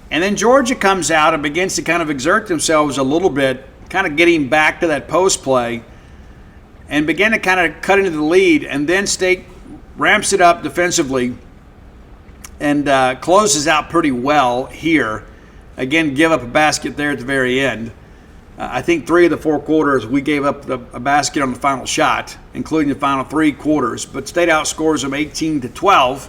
And then Georgia comes out and begins to kind of exert themselves a little bit, kind of getting back to that post play and begin to kind of cut into the lead. And then State ramps it up defensively and closes out pretty well here. Again, give up a basket there at the very end. I think 3 of the 4 quarters we gave up a basket on the final shot, including the final 3 quarters. But State outscores them 18-12.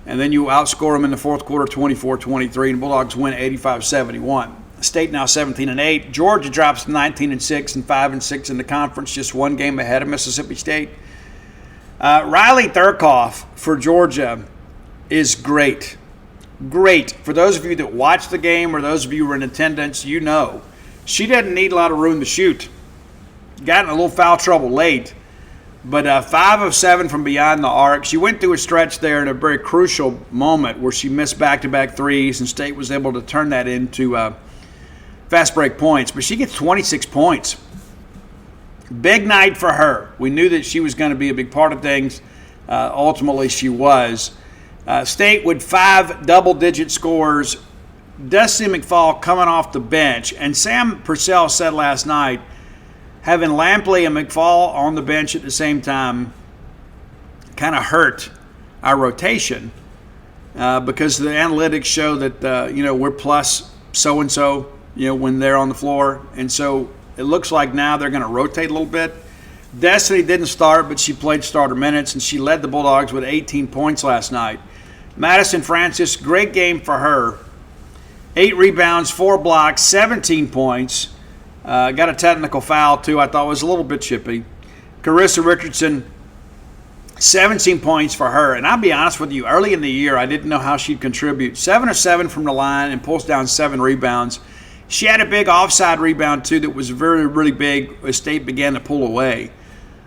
And then you outscore them in the fourth quarter 24-23, and Bulldogs win 85-71. State now 17-8. Georgia drops to 19-6 and 5-6 in the conference, just 1 game ahead of Mississippi State. Riley Thurkoff for Georgia is great. Great. For those of you that watched the game or those of you who were in attendance, you know. She doesn't need a lot of room to shoot. Got in a little foul trouble late. But 5 of 7 from beyond the arc. She went through a stretch there in a very crucial moment where she missed back-to-back threes, and State was able to turn that into fast break points. But she gets 26 points. Big night for her. We knew that she was going to be a big part of things. Ultimately, she was. State with 5 double-digit scores. Dusty McFall coming off the bench. And Sam Purcell said last night, having Lampley and McFall on the bench at the same time kind of hurt our rotation because the analytics show that we're plus so and so when they're on the floor, and so it looks like now they're going to rotate a little bit. Destiny didn't start, but she played starter minutes, and she led the Bulldogs with 18 points last night. Madison Francis, great game for her. 8 rebounds, 4 blocks, 17 points. Got a technical foul, too. I thought was a little bit chippy. Carissa Richardson, 17 points for her. And I'll be honest with you, early in the year, I didn't know how she'd contribute. 7 of 7 from the line and pulls down 7 rebounds. She had a big offside rebound, too, that was very, really big as State began to pull away.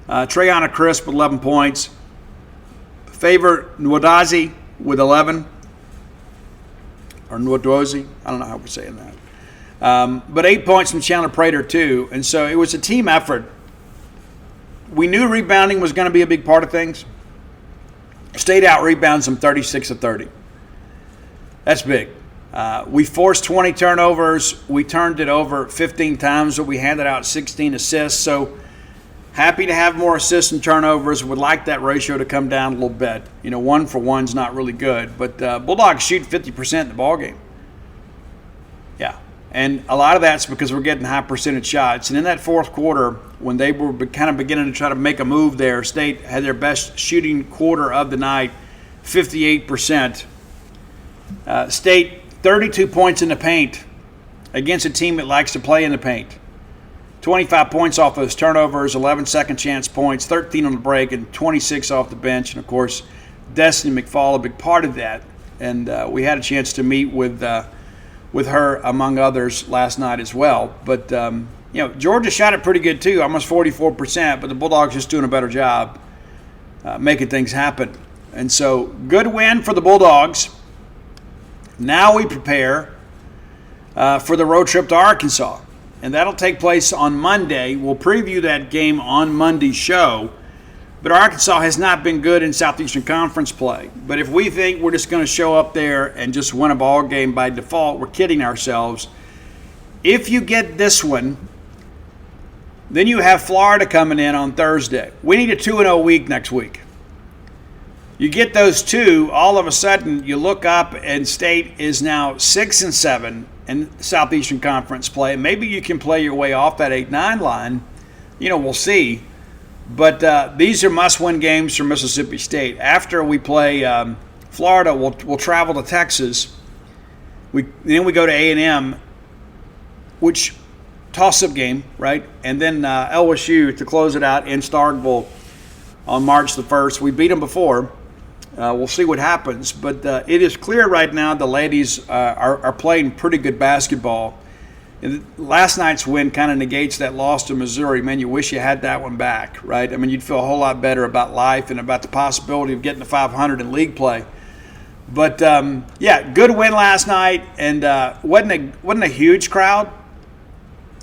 Treyana Crisp with 11 points. Favor Nwadazi with 11. Or Nwadozi. I don't know how we're saying that. But 8 points from Chandler Prater, too. And so it was a team effort. We knew rebounding was going to be a big part of things. State out-rebounds them 36 of 30. That's big. We forced 20 turnovers. We turned it over 15 times, but we handed out 16 assists. So happy to have more assists and turnovers. Would like that ratio to come down a little bit. 1 for 1's not really good. But Bulldogs shoot 50% in the ballgame. Yeah. And a lot of that's because we're getting high percentage shots. And in that fourth quarter, when they were kind of beginning to try to make a move there, State had their best shooting quarter of the night, 58%. State, 32 points in the paint against a team that likes to play in the paint. 25 points off those turnovers, 11 second chance points, 13 on the break, and 26 off the bench. And, of course, Destiny McFall, a big part of that. And we had a chance to meet with her, among others, last night as well. But, Georgia shot it pretty good, too, almost 44%, but the Bulldogs just doing a better job making things happen. And so, good win for the Bulldogs. Now we prepare for the road trip to Arkansas. And that'll take place on Monday. We'll preview that game on Monday's show. But Arkansas has not been good in Southeastern Conference play. But if we think we're just going to show up there and just win a ball game by default, we're kidding ourselves. If you get this one, then you have Florida coming in on Thursday. We need a 2-0 week next week. You get those two, all of a sudden you look up and State is now 6-7 in Southeastern Conference play. Maybe you can play your way off that 8-9 line. We'll see. But these are must-win games for Mississippi State. After we play Florida, we'll travel to Texas. Then we go to A&M, which toss-up game, right? And then LSU to close it out in Starkville on March the 1st. We beat them before. We'll see what happens. But it is clear right now the ladies are playing pretty good basketball. And last night's win kind of negates that loss to Missouri. Man, you wish you had that one back, right? I mean, you'd feel a whole lot better about life and about the possibility of getting to 500 in league play. But, good win last night. And wasn't a huge crowd,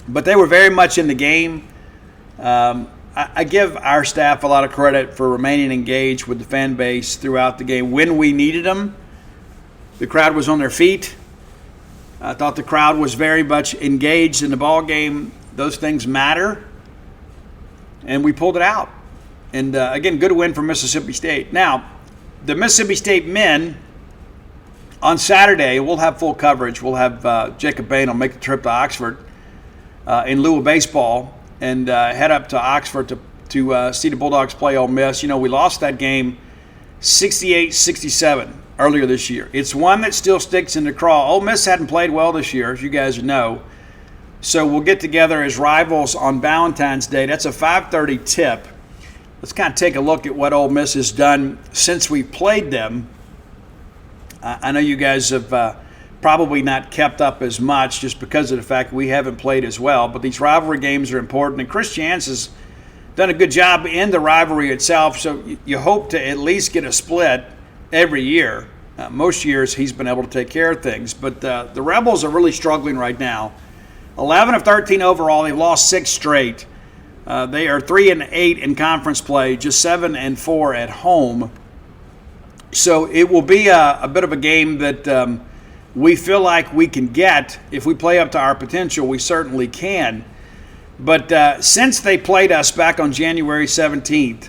but they were very much in the game. I give our staff a lot of credit for remaining engaged with the fan base throughout the game. When we needed them, the crowd was on their feet. I thought the crowd was very much engaged in the ball game. Those things matter. And we pulled it out. And, again, good win for Mississippi State. Now, the Mississippi State men, on Saturday, we'll have full coverage. We'll have Jacob Bain will make the trip to Oxford in lieu of baseball and head up to Oxford to see the Bulldogs play Ole Miss. We lost that game 68-67 earlier this year. It's one that still sticks in the craw. Ole Miss hadn't played well this year, as you guys know. So we'll get together as rivals on Valentine's Day. That's a 5:30 tip. Let's kind of take a look at what Ole Miss has done since we played them. I know you guys have probably not kept up as much just because of the fact we haven't played as well. But these rivalry games are important. And Chris Chance has done a good job in the rivalry itself. So you hope to at least get a split every year. Most years he's been able to take care of things. But the Rebels are really struggling right now. 11 of 13 overall. They've lost 6 straight. They are 3-8 in conference play, just 7-4 at home. So it will be a bit of a game that we feel like we can get. If we play up to our potential, we certainly can. But since they played us back on January 17th,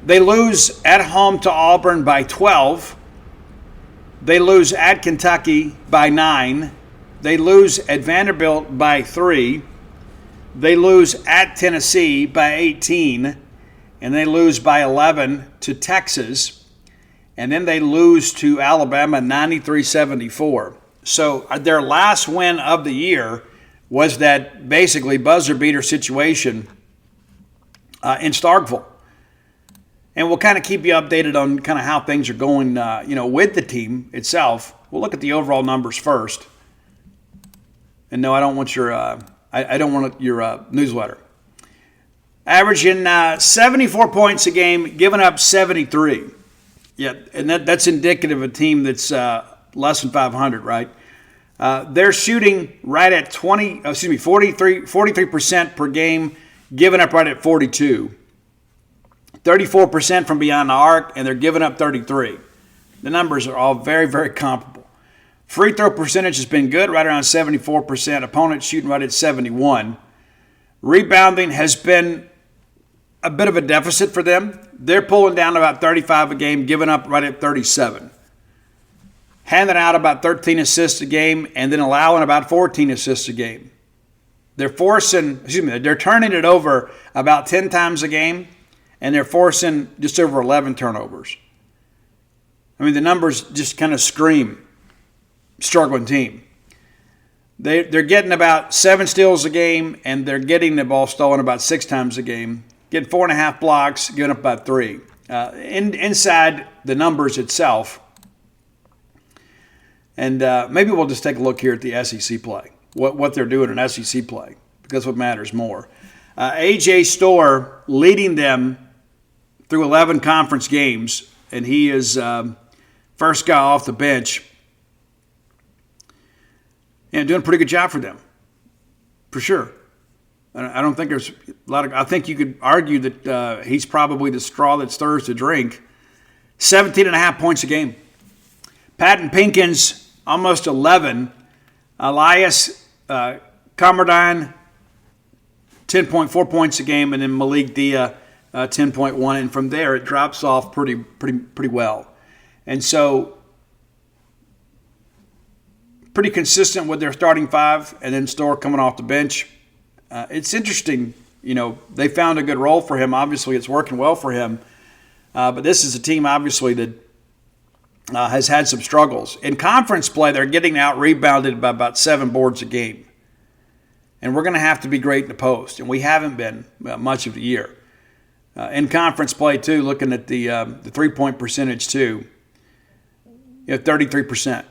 They lose at home to Auburn by 12. They lose at Kentucky by 9. They lose at Vanderbilt by 3. They lose at Tennessee by 18. And they lose by 11 to Texas. And then they lose to Alabama 93-74. So their last win of the year was that basically buzzer beater situation in Starkville. And we'll kind of keep you updated on kind of how things are going, with the team itself. We'll look at the overall numbers first. And no, I don't want your I don't want your newsletter. Averaging 74 points a game, giving up 73. Yeah, and that's indicative of a team that's less than 500, right? They're shooting right at 43% per game, giving up right at 42. 34% from beyond the arc, and they're giving up 33. The numbers are all very, very comparable. Free throw percentage has been good, right around 74%. Opponents shooting right at 71. Rebounding has been a bit of a deficit for them. They're pulling down about 35 a game, giving up right at 37. Handing out about 13 assists a game, and then allowing about 14 assists a game. They're turning it over about 10 times a game, and they're forcing just over 11 turnovers. I mean, the numbers just kind of scream struggling team. They're getting about 7 steals a game, and they're getting the ball stolen about 6 times a game. Getting 4.5 blocks, giving up about 3. Inside the numbers itself, and maybe we'll just take a look here at the SEC play, what they're doing in SEC play, because what matters more. A.J. Storr leading them through 11 conference games, and he is first guy off the bench. And doing a pretty good job for them, for sure. I don't think there's a lot of – I think you could argue that he's probably the straw that stirs the drink. 17.5 points a game. Patton Pinkins, almost 11. Elias Comardine, 10.4 points a game, and then Malik Dia, 10.1. And from there, it drops off pretty well. And so pretty consistent with their starting 5, and then Storr coming off the bench. It's interesting, they found a good role for him. Obviously, it's working well for him. But this is a team, obviously, that has had some struggles. In conference play, they're getting out-rebounded by about 7 boards a game. And we're going to have to be great in the post, and we haven't been much of the year. In conference play, too, looking at the three-point percentage, too, 33%.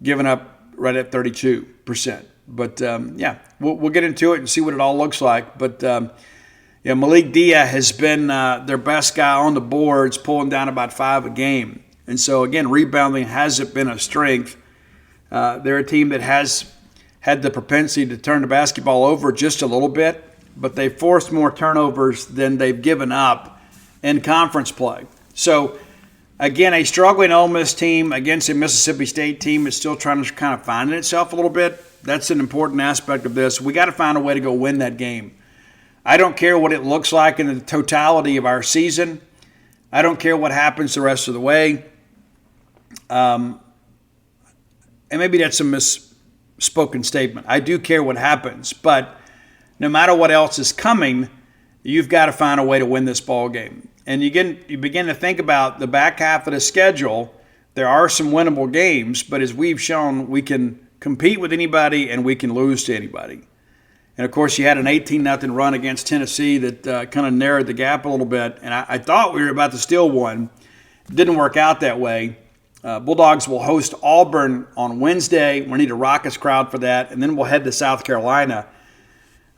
Giving up right at 32%. But, we'll get into it and see what it all looks like. But, Malik Dia has been their best guy on the boards, pulling down about 5 a game. And so, again, rebounding hasn't been a strength. They're a team that has had the propensity to turn the basketball over just a little bit, but they've forced more turnovers than they've given up in conference play. So, again, a struggling Ole Miss team against a Mississippi State team is still trying to kind of find itself a little bit. That's an important aspect of this. We got to find a way to go win that game. I don't care what it looks like in the totality of our season. I don't care what happens the rest of the way. And maybe that's a misspoken statement. I do care what happens, but no matter what else is coming, you've got to find a way to win this ball game. And you begin to think about the back half of the schedule. There are some winnable games, but as we've shown, we can compete with anybody and we can lose to anybody. And, of course, you had an 18-0 run against Tennessee that kind of narrowed the gap a little bit. And I thought we were about to steal one. It didn't work out that way. Bulldogs will host Auburn on Wednesday. We need a raucous crowd for that. And then we'll head to South Carolina.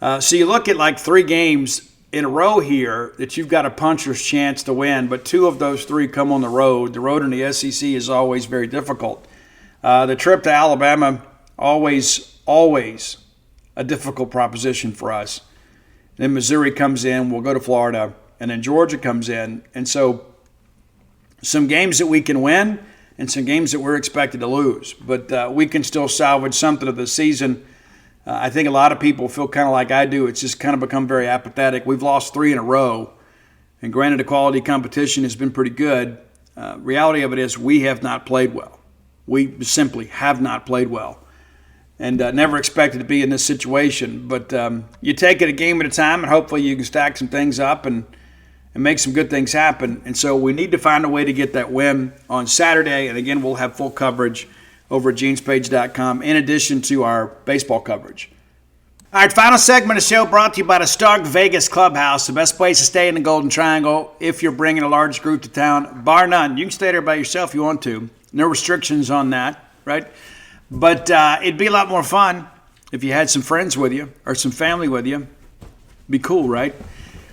So you look at like 3 games in a row here that you've got a puncher's chance to win, but 2 of those 3 come on the road. The road in the SEC is always very difficult. The trip to Alabama, always a difficult proposition for us. Then Missouri comes in, we'll go to Florida, and then Georgia comes in. And so some games that we can win and some games that we're expected to lose. But we can still salvage something of the season. I think a lot of people feel kind of like I do. It's just kind of become very apathetic. We've lost 3 in a row. And granted, the quality competition has been pretty good. Reality of it is we have not played well. We simply have not played well. And never expected to be in this situation. But you take it a game at a time, and hopefully you can stack some things up and make some good things happen. And so we need to find a way to get that win on Saturday. And again, we'll have full coverage over at genespage.com in addition to our baseball coverage. All right, final segment of the show brought to you by the Stark Vegas Clubhouse, the best place to stay in the Golden Triangle if you're bringing a large group to town, bar none. You can stay there by yourself if you want to. No restrictions on that, right? But it'd be a lot more fun if you had some friends with you or some family with you. Be cool, right?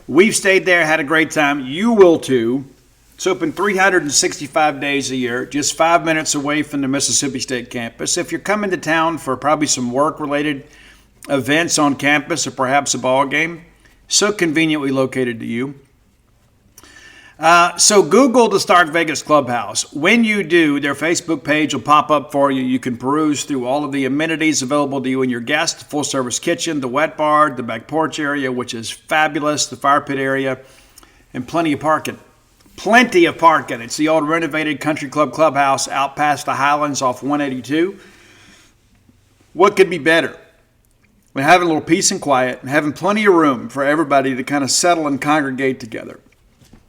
We've stayed there, had a great time. You will too. It's open 365 days a year, just 5 minutes away from the Mississippi State campus. If you're coming to town for probably some work-related events on campus or perhaps a ball game, so conveniently located to you. So Google the Stark Vegas Clubhouse. When you do, their Facebook page will pop up for you. You can peruse through all of the amenities available to you and your guests, the full-service kitchen, the wet bar, the back porch area, which is fabulous, the fire pit area, and plenty of parking. Plenty of parking. It's the old renovated Country Club Clubhouse out past the Highlands off 182. What could be better? When having a little peace and quiet and having plenty of room for everybody to kind of settle and congregate together.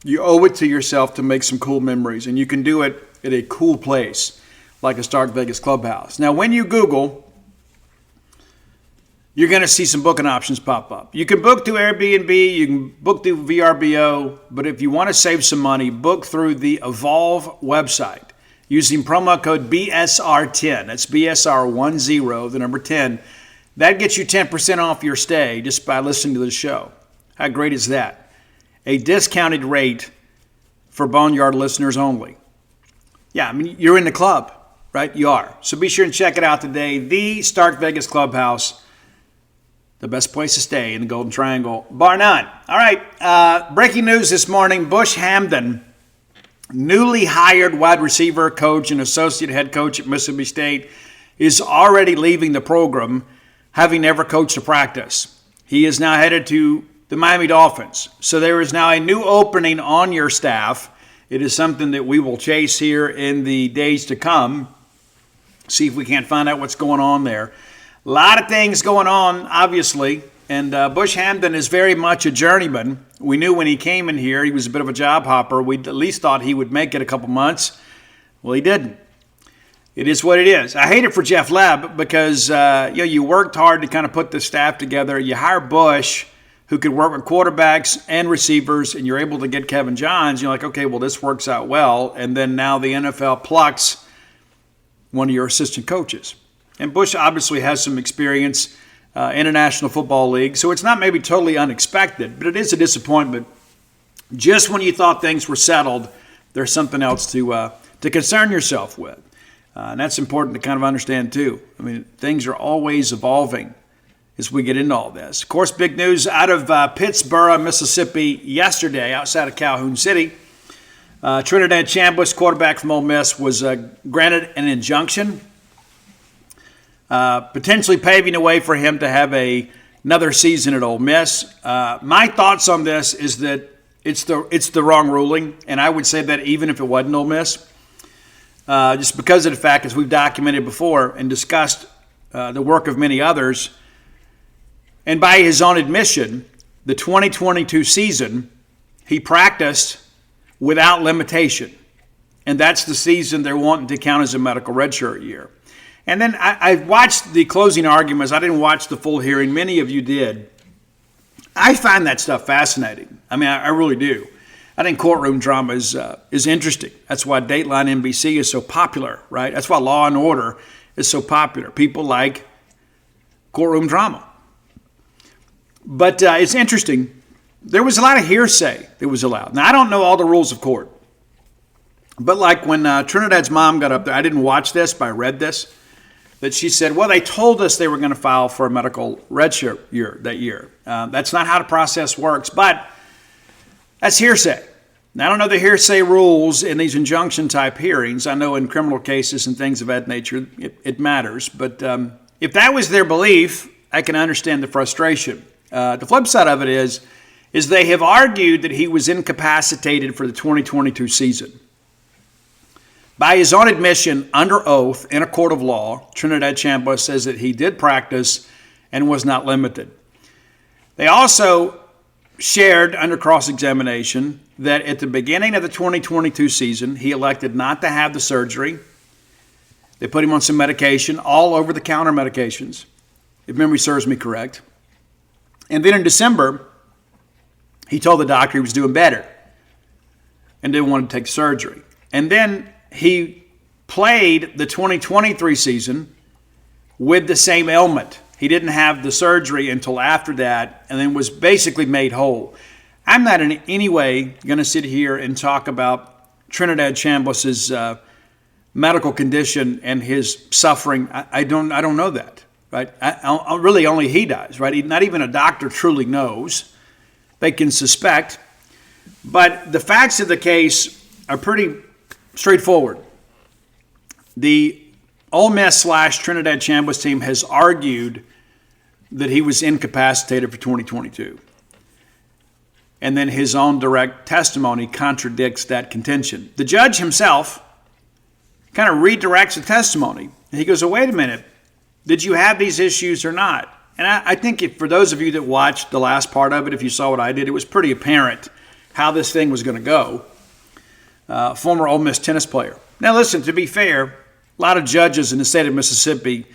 You owe it to yourself to make some cool memories, and you can do it at a cool place like a Stark Vegas Clubhouse. Now, when you Google, you're going to see some booking options pop up. You can book through Airbnb, you can book through VRBO, but if you want to save some money, book through the Evolve website using promo code BSR10. That's BSR10, the number 10. That gets you 10% off your stay just by listening to the show. How great is that? A discounted rate for Boneyard listeners only. Yeah, I mean, you're in the club, right? You are. So be sure and check it out today. The Stark Vegas Clubhouse, the best place to stay in the Golden Triangle, bar none. All right, breaking news this morning. Bush Hamdan, newly hired wide receiver coach and associate head coach at Mississippi State, is already leaving the program, having never coached a practice. He is now headed to the Miami Dolphins. So there is now a new opening on your staff. It is something that we will chase here in the days to come. See if we can't find out what's going on there. A lot of things going on, obviously. And Bush Hamdan is very much a journeyman. We knew when he came in here, he was a bit of a job hopper. We at least thought he would make it a couple months. Well, he didn't. It is what it is. I hate it for Jeff Lebb because you worked hard to kind of put the staff together. You hire Bush, who could work with quarterbacks and receivers, and you're able to get Kevin Johns. You're like, okay, well, this works out well. And then now the NFL plucks one of your assistant coaches. And Bush obviously has some experience in a National Football League, so it's not maybe totally unexpected, but it is a disappointment. Just when you thought things were settled, there's something else to concern yourself with. And that's important to kind of understand, too. I mean, things are always evolving as we get into all this. Of course, big news out of Pittsburgh, Mississippi yesterday, outside of Calhoun City. Trinidad Chambliss, quarterback from Ole Miss, was granted an injunction, potentially paving the way for him to have another season at Ole Miss. My thoughts on this is that it's the wrong ruling, and I would say that even if it wasn't Ole Miss, just because of the fact, as we've documented before and discussed the work of many others, and by his own admission, the 2022 season, he practiced without limitation. And that's the season they're wanting to count as a medical redshirt year. And then I watched the closing arguments. I didn't watch the full hearing. Many of you did. I find that stuff fascinating. I mean, I really do. I think courtroom drama is interesting. That's why Dateline NBC is so popular, right? That's why Law and Order is so popular. People like courtroom drama. But it's interesting. There was a lot of hearsay that was allowed. Now, I don't know all the rules of court. But like when Trinidad's mom got up there, I didn't watch this, but I read this, that she said, well, they told us they were going to file for a medical redshirt year that year. That's not how the process works, but that's hearsay. Now, I don't know the hearsay rules in these injunction-type hearings. I know in criminal cases and things of that nature, it matters. But if that was their belief, I can understand the frustration. The flip side of it is, is they have argued that he was incapacitated for the 2022 season. By his own admission, under oath, in a court of law, Trinidad Chambliss says that he did practice and was not limited. They also shared under cross-examination that at the beginning of the 2022 season, he elected not to have the surgery. They put him on some medication, all over-the-counter medications, if memory serves me correct. And then in December, he told the doctor he was doing better and didn't want to take surgery. And then he played the 2023 season with the same ailment. He didn't have the surgery until after that and then was basically made whole. I'm not in any way going to sit here and talk about Trinidad Chambliss's medical condition and his suffering. I don't know that, right? Really only he does, right? Not even a doctor truly knows. They can suspect. But the facts of the case are pretty straightforward. The Ole Miss / Trinidad Chambliss team has argued that he was incapacitated for 2022. And then his own direct testimony contradicts that contention. The judge himself kind of redirects the testimony. And he goes, oh, wait a minute. Did you have these issues or not? And I think for those of you that watched the last part of it, if you saw what I did, it was pretty apparent how this thing was going to go. Former Ole Miss tennis player. Now, listen, to be fair, a lot of judges in the state of Mississippi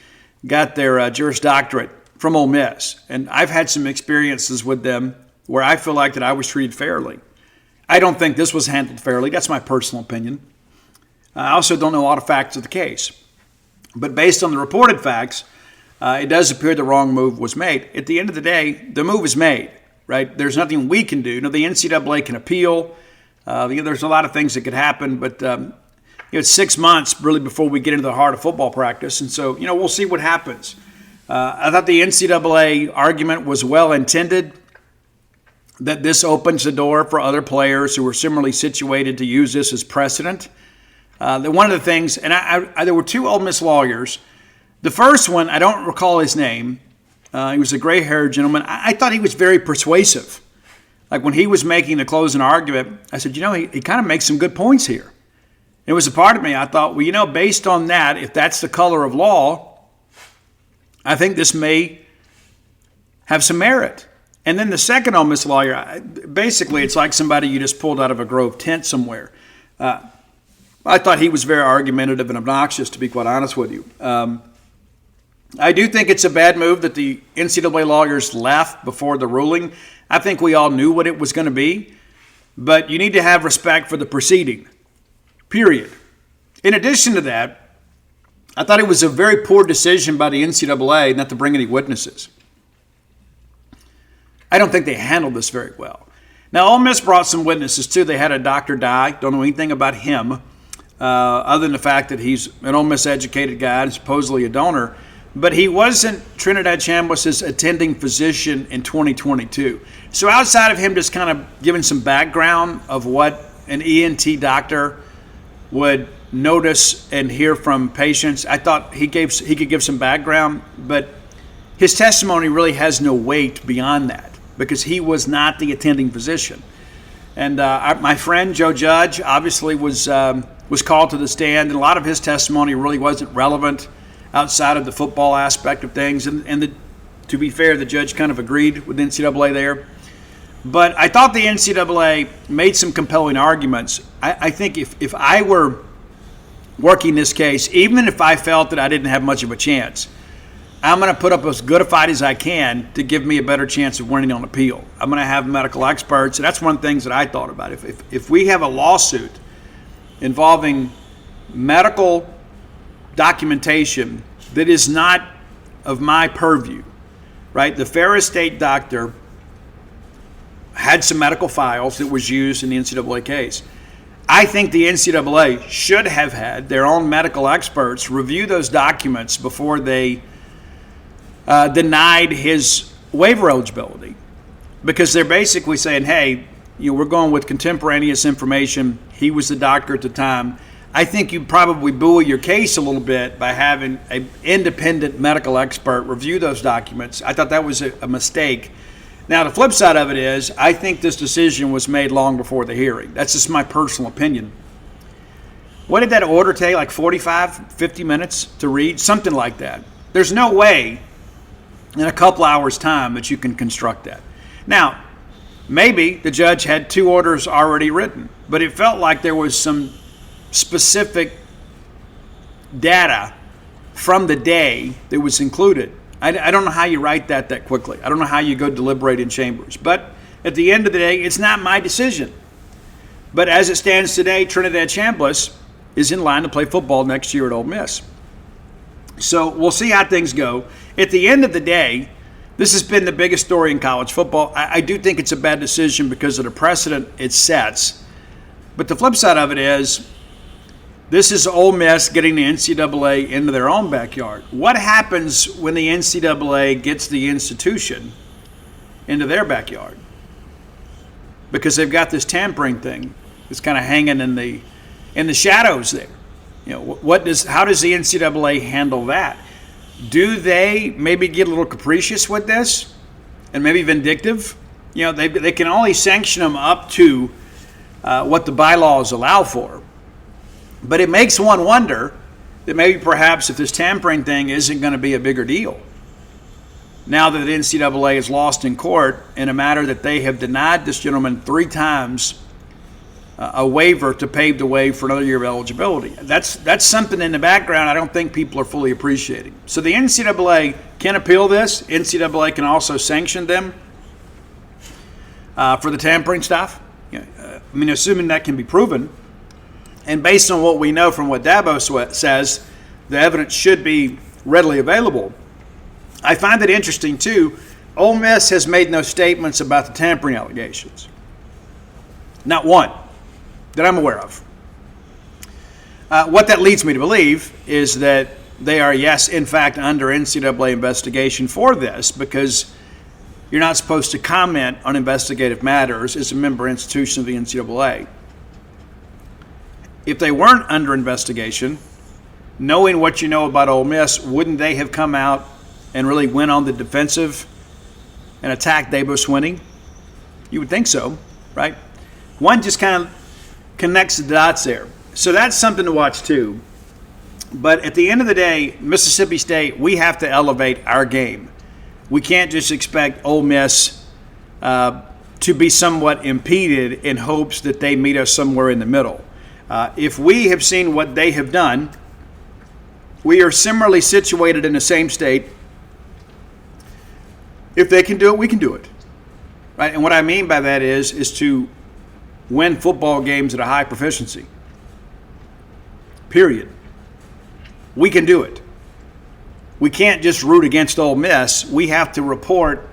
got their Juris Doctorate from Ole Miss. And I've had some experiences with them where I feel like that I was treated fairly. I don't think this was handled fairly. That's my personal opinion. I also don't know a lot of facts of the case. But based on the reported facts, it does appear the wrong move was made. At the end of the day, the move is made, right? There's nothing we can do. Now, the NCAA can appeal. There's a lot of things that could happen, but it's 6 months really before we get into the heart of football practice. And so, we'll see what happens. I thought the NCAA argument was well-intended, that this opens the door for other players who are similarly situated to use this as precedent. One of the things, and there were two Ole Miss lawyers. The first one, I don't recall his name. He was a gray-haired gentleman. I thought he was very persuasive. Like when he was making the closing argument, I said, he kind of makes some good points here. It was a part of me. I thought, based on that, if that's the color of law, I think this may have some merit. And then the second Ole Miss lawyer, basically it's like somebody you just pulled out of a Grove tent somewhere. I thought he was very argumentative and obnoxious, to be quite honest with you. I do think it's a bad move that the NCAA lawyers left before the ruling. I think we all knew what it was going to be, but you need to have respect for the proceeding, period. In addition to that, I thought it was a very poor decision by the NCAA not to bring any witnesses. I don't think they handled this very well. Now, Ole Miss brought some witnesses, too. They had a doctor die. Don't know anything about him, other than the fact that he's an Ole Miss-educated guy and supposedly a donor. But he wasn't Trinidad Chambliss's attending physician in 2022. So outside of him just kind of giving some background of what an ENT doctor would notice and hear from patients, I thought he could give some background. But his testimony really has no weight beyond that because he was not the attending physician. And my friend Joe Judge obviously was called to the stand, and a lot of his testimony really wasn't relevant outside of the football aspect of things. And to be fair, the judge kind of agreed with the NCAA there. But I thought the NCAA made some compelling arguments. I think if I were working this case, even if I felt that I didn't have much of a chance, I'm going to put up as good a fight as I can to give me a better chance of winning on appeal. I'm going to have medical experts, and that's one of the things that I thought about. If we have a lawsuit involving medical documentation that is not of my purview, right? The Ferris State doctor had some medical files that was used in the NCAA case. I think the NCAA should have had their own medical experts review those documents before they denied his waiver eligibility, because they're basically saying, hey, we're going with contemporaneous information. He was the doctor at the time. I think you probably buoy your case a little bit by having an independent medical expert review those documents. I thought that was a mistake. Now, the flip side of it is, I think this decision was made long before the hearing. That's just my personal opinion. What did that order take, like 45, 50 minutes to read? Something like that. There's no way in a couple hours' time that you can construct that. Now, maybe the judge had 2 orders already written, but it felt like there was some specific data from the day that was included. I don't know how you write that quickly. I don't know how you go deliberate in chambers. But at the end of the day, it's not my decision. But as it stands today, Trinidad Chambliss is in line to play football next year at Ole Miss. So we'll see how things go. At the end of the day, this has been the biggest story in college football. I do think it's a bad decision because of the precedent it sets. But the flip side of it is, this is Ole Miss getting the NCAA into their own backyard. What happens when the NCAA gets the institution into their backyard? Because they've got this tampering thing that's kind of hanging in the shadows there. You know, how does the NCAA handle that? Do they maybe get a little capricious with this and maybe vindictive? You know, they can only sanction them up to what the bylaws allow for. But it makes one wonder that maybe perhaps if this tampering thing isn't going to be a bigger deal, now that the NCAA is lost in court in a matter that they have denied this gentleman 3 times a waiver to pave the way for another year of eligibility. That's something in the background I don't think people are fully appreciating. So the NCAA can appeal this. NCAA can also sanction them for the tampering stuff. Assuming that can be proven. And based on what we know from what Dabo says, the evidence should be readily available. I find it interesting, too, Ole Miss has made no statements about the tampering allegations. Not one that I'm aware of. What that leads me to believe is that they are, yes, in fact, under NCAA investigation for this, because you're not supposed to comment on investigative matters as a member institution of the NCAA. If they weren't under investigation, knowing what you know about Ole Miss, wouldn't they have come out and really went on the defensive and attacked Dabo Swinney? You would think so, right? One just kind of connects the dots there. So that's something to watch too. But at the end of the day, Mississippi State, we have to elevate our game. We can't just expect Ole Miss to be somewhat impeded in hopes that they meet us somewhere in the middle. If we have seen what they have done, we are similarly situated in the same state. If they can do it, we can do it. Right? And what I mean by that is to win football games at a high proficiency. Period. We can do it. We can't just root against Ole Miss. We have to report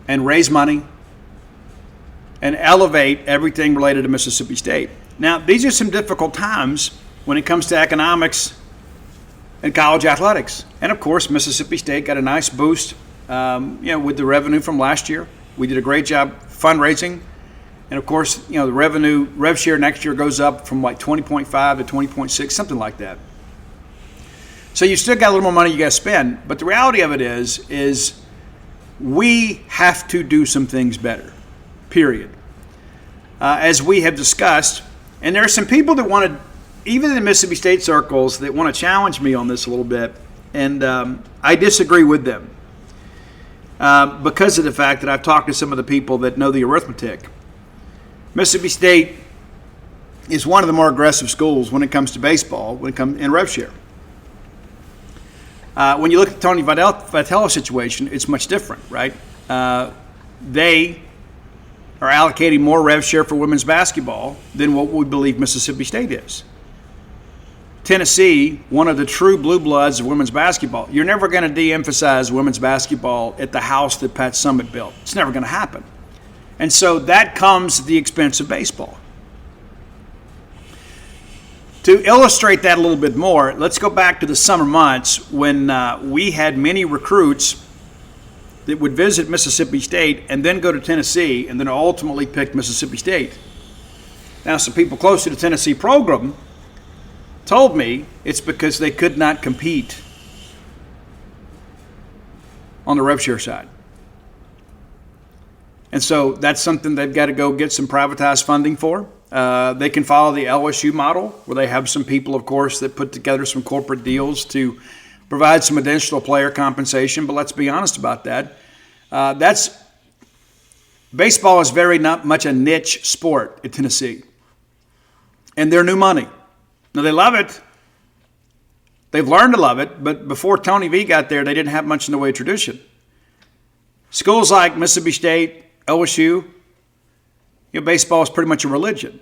and raise money and elevate everything related to Mississippi State. Now, these are some difficult times when it comes to economics and college athletics. And, of course, Mississippi State got a nice boost with the revenue from last year. We did a great job fundraising. And, of course, the rev share next year goes up from like 20.5 to 20.6, something like that. So you still got a little more money you got to spend. But the reality of it is we have to do some things better, period. As we have discussed, and there are some people that want to, even in the Mississippi State circles, that want to challenge me on this a little bit, and I disagree with them because of the fact that I've talked to some of the people that know the arithmetic. Mississippi State is one of the more aggressive schools when it comes to baseball, when it comes in rev share. When you look at the Tony Vitello situation, it's much different, right? They are allocating more rev share for women's basketball than what we believe Mississippi State is. Tennessee, one of the true blue bloods of women's basketball. You're never going to de-emphasize women's basketball at the house that Pat Summitt built. It's never going to happen. And so that comes at the expense of baseball. To illustrate that a little bit more, let's go back to the summer months when we had many recruits that would visit Mississippi State and then go to Tennessee and then ultimately pick Mississippi State. Now, some people close to the Tennessee program told me it's because they could not compete on the rev share side. And so that's something they've got to go get some privatized funding for. They can follow the LSU model, where they have some people, of course, that put together some corporate deals to provide some additional player compensation. But let's be honest about that. Baseball is very not much a niche sport at Tennessee. And they're new money. Now, they love it. They've learned to love it. But before Tony V got there, they didn't have much in the way of tradition. Schools like Mississippi State, LSU, baseball is pretty much a religion.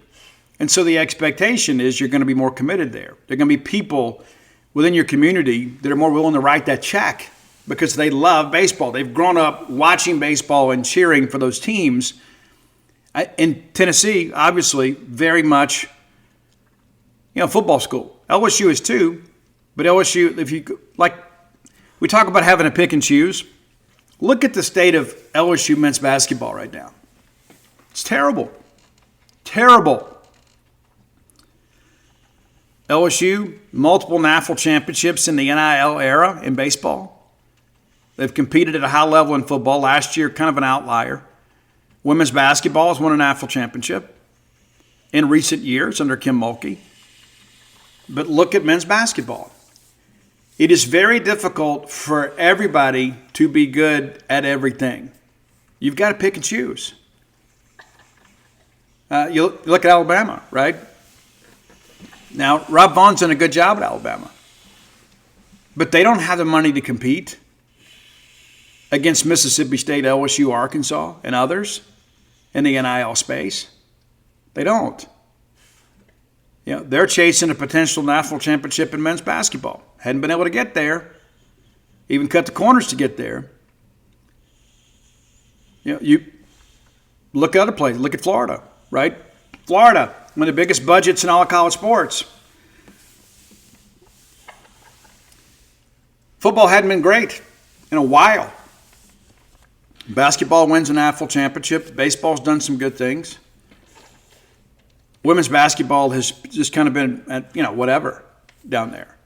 And so the expectation is you're going to be more committed there. There are going to be people within your community that are more willing to write that check because they love baseball. They've grown up watching baseball and cheering for those teams. In Tennessee, obviously, very much, football school. LSU is too, but LSU, we talk about having to pick and choose. Look at the state of LSU men's basketball right now. It's terrible. Terrible. LSU, multiple national championships in the NIL era in baseball. They've competed at a high level in football. Last year, kind of an outlier. Women's basketball has won a national championship in recent years under Kim Mulkey. But look at men's basketball. It is very difficult for everybody to be good at everything. You've got to pick and choose. You look at Alabama, right? Now, Rob Vaughn's done a good job at Alabama. But they don't have the money to compete against Mississippi State, LSU, Arkansas, and others in the NIL space. They don't. They're chasing a potential national championship in men's basketball. Hadn't been able to get there. Even cut the corners to get there. You look at other places. Look at Florida, right? Florida, one of the biggest budgets in all of college sports. Football hadn't been great in a while. Basketball wins a national championship. Baseball's done some good things. Women's basketball has just kind of been, whatever down there.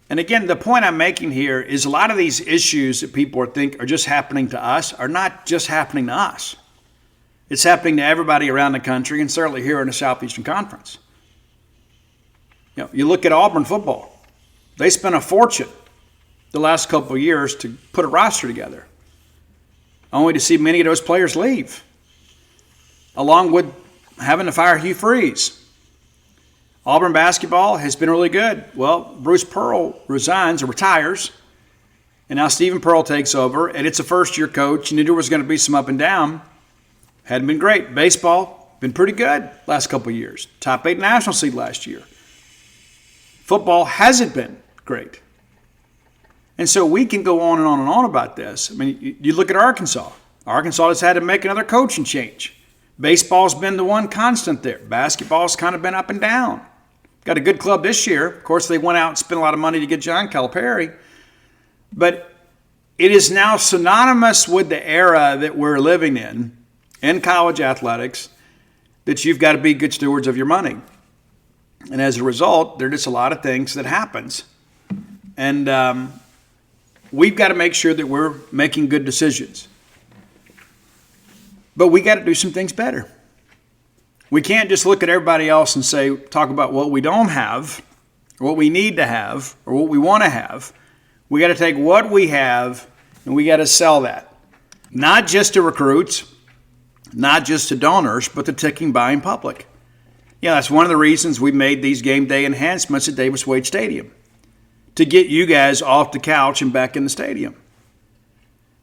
And again, the point I'm making here is a lot of these issues that people think are just happening to us are not just happening to us. It's happening to everybody around the country and certainly here in the Southeastern Conference. You look at Auburn football. They spent a fortune the last couple of years to put a roster together, only to see many of those players leave, along with having to fire Hugh Freeze. Auburn basketball has been really good. Well, Bruce Pearl resigns or retires, and now Stephen Pearl takes over, and it's a first-year coach. You knew there was going to be some up and down. Hadn't been great. Baseball, been pretty good last couple of years. Top 8 national seed last year. Football hasn't been great. And so we can go on and on and on about this. I mean, you look at Arkansas. Arkansas has had to make another coaching change. Baseball's been the one constant there. Basketball's kind of been up and down. Got a good club this year. Of course, they went out and spent a lot of money to get John Calipari. But it is now synonymous with the era that we're living in college athletics, that you've got to be good stewards of your money. And as a result, there are just a lot of things that happens. And we've got to make sure that we're making good decisions. But we got to do some things better. We can't just look at everybody else and talk about what we don't have, or what we need to have, or what we want to have. We got to take what we have and we got to sell that. Not just to recruits, not just to donors, but the ticking buying public. That's one of the reasons we made these game day enhancements at Davis Wade Stadium, to get you guys off the couch and back in the stadium.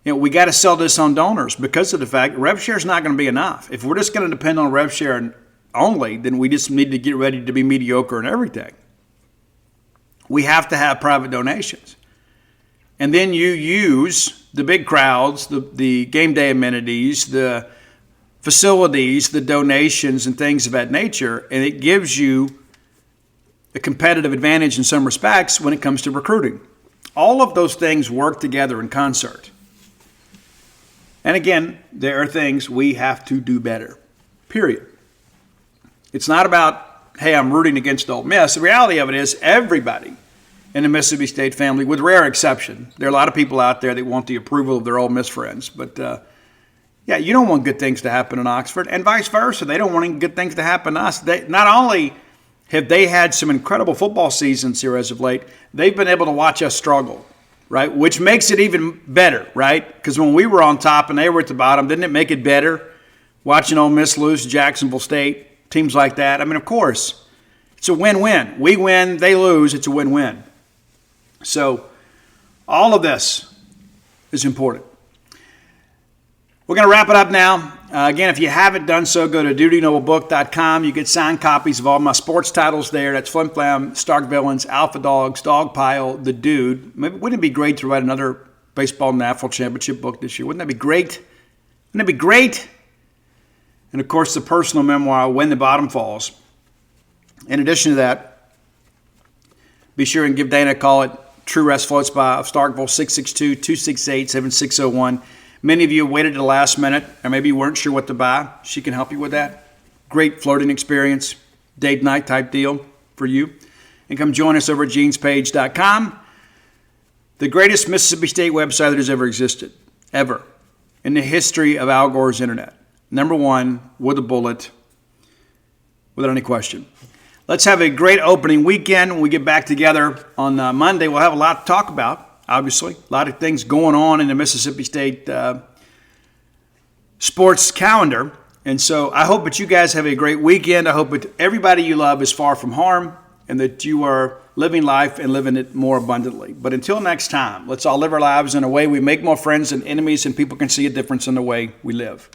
We got to sell this on donors because of the fact rev share is not going to be enough. If we're just going to depend on rev share only, then we just need to get ready to be mediocre in everything. We have to have private donations. And then you use the big crowds, the game day amenities, the facilities, the donations, and things of that nature, and it gives you a competitive advantage in some respects when it comes to recruiting. All of those things work together in concert. And again, there are things we have to do better, period. It's not about, hey, I'm rooting against Ole Miss. The reality of it is everybody in the Mississippi State family, with rare exception, there are a lot of people out there that want the approval of their Ole Miss friends, but Yeah, you don't want good things to happen in Oxford, and vice versa. They don't want any good things to happen to us. They, not only have they had some incredible football seasons here as of late, they've been able to watch us struggle, right? Which makes it even better, right? Because when we were on top and they were at the bottom, didn't it make it better watching Ole Miss lose to Jacksonville State, teams like that? I mean, of course, it's a win-win. We win, they lose, it's a win-win. So all of this is important. We're going to wrap it up now. Again, if you haven't done so, go to dutynoblebook.com. You get signed copies of all my sports titles there. That's Flim Flam, Stark Villains, Alpha Dogs, Dog Pile, The Dude. Maybe, wouldn't it be great to write another baseball national championship book this year? Wouldn't that be great? Wouldn't that be great? And, of course, the personal memoir, When the Bottom Falls. In addition to that, be sure and give Dana a call at True Rest Floats by of Starkville, 662-268-7601. Many of you waited to the last minute, or maybe you weren't sure what to buy. She can help you with that. Great flirting experience, date night type deal for you. And come join us over at genespage.com, the greatest Mississippi State website that has ever existed, ever, in the history of Al Gore's internet. Number one, with a bullet, without any question. Let's have a great opening weekend. When we get back together on Monday, we'll have a lot to talk about. Obviously, a lot of things going on in the Mississippi State sports calendar. And so I hope that you guys have a great weekend. I hope that everybody you love is far from harm and that you are living life and living it more abundantly. But until next time, let's all live our lives in a way we make more friends than enemies and people can see a difference in the way we live.